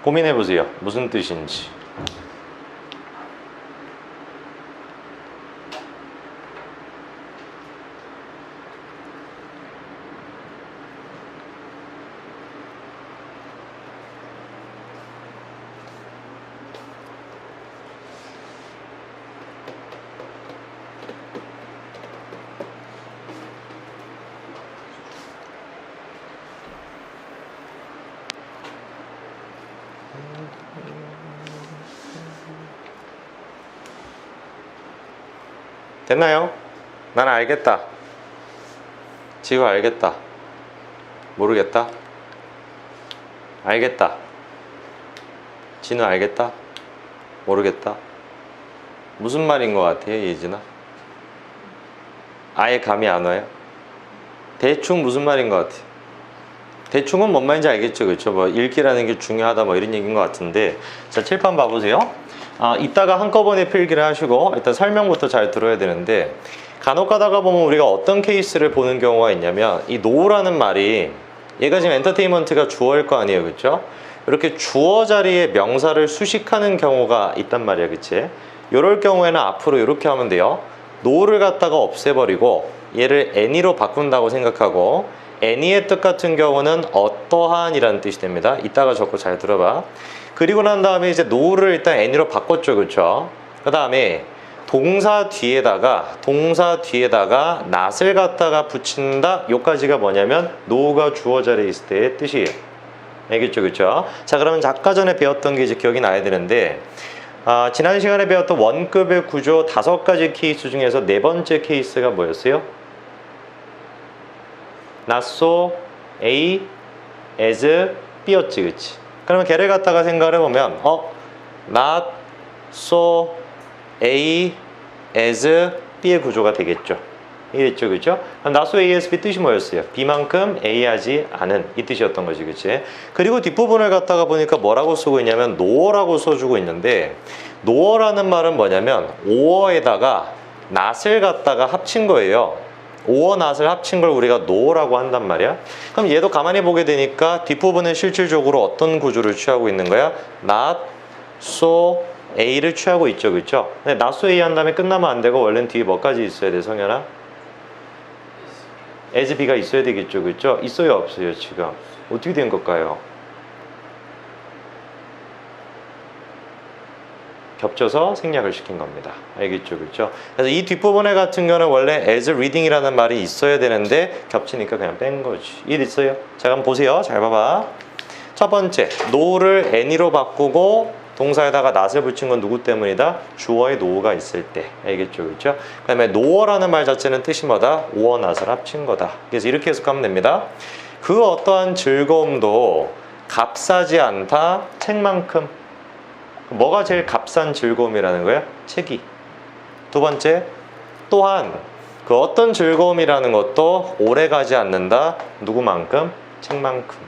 고민해 보세요. 무슨 뜻인지. 됐나요? 난 알겠다. 지우 알겠다. 모르겠다. 알겠다. 진우 알겠다. 모르겠다. 무슨 말인 것 같아요, 예진아? 아예 감이 안 와요? 대충 무슨 말인 것 같아요? 대충은 뭔 말인지 알겠죠, 그렇죠? 뭐 읽기라는 게 중요하다, 뭐 이런 얘기인 것 같은데. 자, 칠판 봐보세요. 이따가 한꺼번에 필기를 하시고 일단 설명부터 잘 들어야 되는데, 간혹 가다가 보면 우리가 어떤 케이스를 보는 경우가 있냐면, 이 노라는 말이, 얘가 지금 엔터테인먼트가 주어일 거 아니에요, 그렇죠? 이렇게 주어 자리에 명사를 수식하는 경우가 있단 말이야, 그치? 이럴 경우에는 앞으로 이렇게 하면 돼요. 노를 갖다가 없애버리고 얘를 any로 바꾼다고 생각하고, any의 뜻 같은 경우는 어떠한 이라는 뜻이 됩니다. 이따가 적고 잘 들어봐. 그리고 난 다음에 이제 no를 일단 any로 바꿨죠, 그쵸? 그 다음에 동사 뒤에다가 not을 갖다가 붙인다. 요까지가 뭐냐면 no가 주어 자리에 있을 때의 뜻이에요. 알겠죠, 그쵸? 자, 그러면 아까 전에 배웠던 게 이제 기억이 나야 되는데, 지난 시간에 배웠던 원급의 구조 5가지 케이스 중에서 4번째 케이스가 뭐였어요? not so A as B였지, 그치? 그러면 걔를 갖다가 생각을 해보면 not so A as B의 구조가 되겠죠. 이랬죠, 그죠? not so A as B 뜻이 뭐였어요? B만큼 A하지 않은 이 뜻이었던 거지, 그치? 그리고 뒷부분을 갖다가 보니까 뭐라고 쓰고 있냐면 no라고 써주고 있는데, no라는 말은 뭐냐면 o어에다가 not을 갖다가 합친 거예요. 오어 not을 합친 걸 우리가 no라고 한단 말이야. 그럼 얘도 가만히 보게 되니까 뒷부분은 실질적으로 어떤 구조를 취하고 있는 거야? not so A를 취하고 있죠, 그쵸? 근데 not so A 한 다음에 끝나면 안 되고 원래는 뒤에 뭐까지 있어야 돼, 성현아? as B가 있어야 되겠죠, 그쵸? 있어요, 없어요, 지금? 어떻게 된 걸까요? 겹쳐서 생략을 시킨 겁니다. 알겠죠, 그렇죠? 그래서 이 뒷부분에 같은 경우는 원래 as reading이라는 말이 있어야 되는데 겹치니까 그냥 뺀 거지. 이해됐어요? 자, 그럼 보세요. 잘 봐봐. 첫 번째, no를 any로 바꾸고 동사에다가 not을 붙인 건 누구 때문이다? 주어의 no가 있을 때. 알겠죠, 그렇죠? 그 다음에 no어라는 말 자체는 뜻이 뭐다? 오어 not을 합친 거다. 그래서 이렇게 해석하면 됩니다. 그 어떠한 즐거움도 값싸지 않다. 책만큼. 뭐가 제일 값싼 즐거움이라는 거야? 책이. 두 번째, 또한 그 어떤 즐거움이라는 것도 오래 가지 않는다. 누구만큼? 책만큼.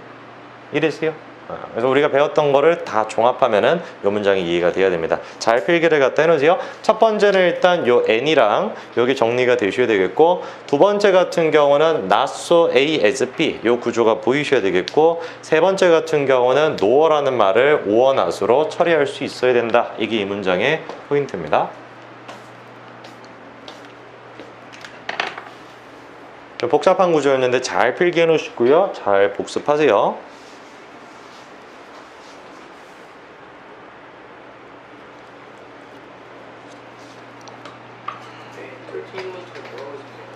이랬어요. 그래서 우리가 배웠던 거를 다 종합하면은 이 문장이 이해가 돼야 됩니다. 잘 필기를 갖다 해놓으세요. 첫 번째는 일단 요 N이랑 여기 정리가 되셔야 되겠고, 두 번째 같은 경우는 not so A as B 요 구조가 보이셔야 되겠고, 세 번째 같은 경우는 no라는 말을 오어 not으로 처리할 수 있어야 된다. 이게 이 문장의 포인트입니다. 좀 복잡한 구조였는데 잘 필기해 놓으시고요. 잘 복습하세요.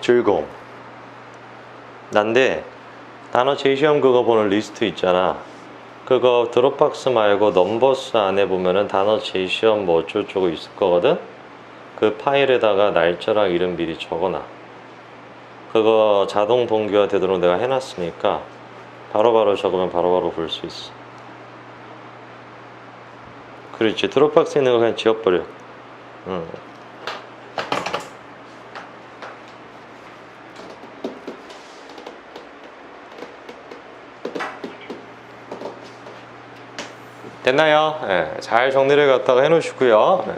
즐거움. 난데 단어 제시험 그거 보는 리스트 있잖아. 그거 드롭박스 말고 넘버스 안에 보면은 단어 제시험 뭐 어쩌고저쩌고 있을 거거든. 그 파일에다가 날짜랑 이름 미리 적어놔. 그거 자동 동기화 되도록 내가 해놨으니까 바로바로 적으면 바로바로 볼 수 있어. 그렇지. 드롭박스에 있는 거 그냥 지워버려. 됐나요? 예, 잘 정리를 갖다가 해놓으시고요. 예.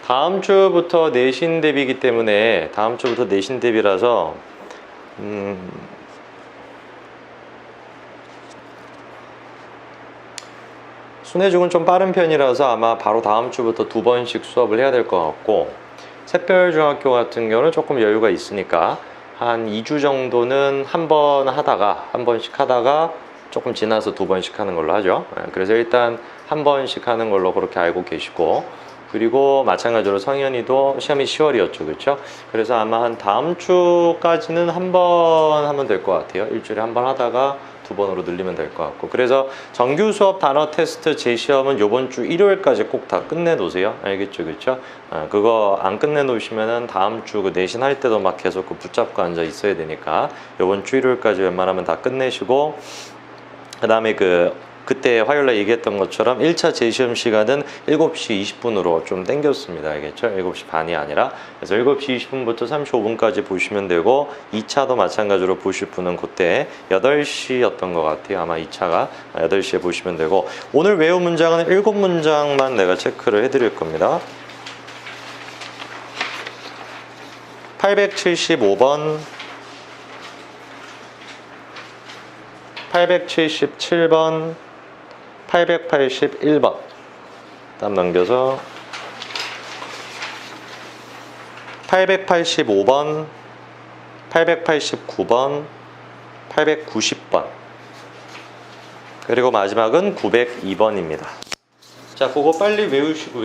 다음 주부터 내신 대비이기 때문에 다음 주부터 내신 대비라서 순회중은 좀 빠른 편이라서 아마 바로 다음 주부터 2번씩 수업을 해야 될 것 같고, 샛별중학교 같은 경우는 조금 여유가 있으니까 한 2주 정도는 한 번씩 하다가 조금 지나서 2번씩 하는 걸로 하죠. 그래서 일단 한 번씩 하는 걸로 그렇게 알고 계시고, 그리고 마찬가지로 성현이도 시험이 10월이었죠, 그렇죠? 그래서 아마 한 다음 주까지는 한 번 하면 될 것 같아요. 일주일에 한 번 하다가 2번으로 늘리면 될 것 같고, 그래서 정규 수업 단어 테스트 재시험은 요번 주 일요일까지 꼭 다 끝내 놓으세요. 알겠죠, 그렇죠? 그거 안 끝내 놓으시면은 다음 주 그 내신 할 때도 막 계속 그 붙잡고 앉아 있어야 되니까 요번 주 일요일까지 웬만하면 다 끝내시고, 그 다음에 그때 화요일에 얘기했던 것처럼 1차 재시험 시간은 7시 20분으로 좀 땡겼습니다. 알겠죠? 7시 반이 아니라. 그래서 7시 20분부터 35분까지 보시면 되고, 2차도 마찬가지로 보실 분은 그때 8시였던 것 같아요. 아마 2차가 8시에 보시면 되고, 오늘 외운 문장은 7문장만 내가 체크를 해드릴 겁니다. 875번, 877번, 881번 다음 넘겨서 885번, 889번, 890번, 그리고 마지막은 902번입니다. 자, 그거 빨리 외우시고요.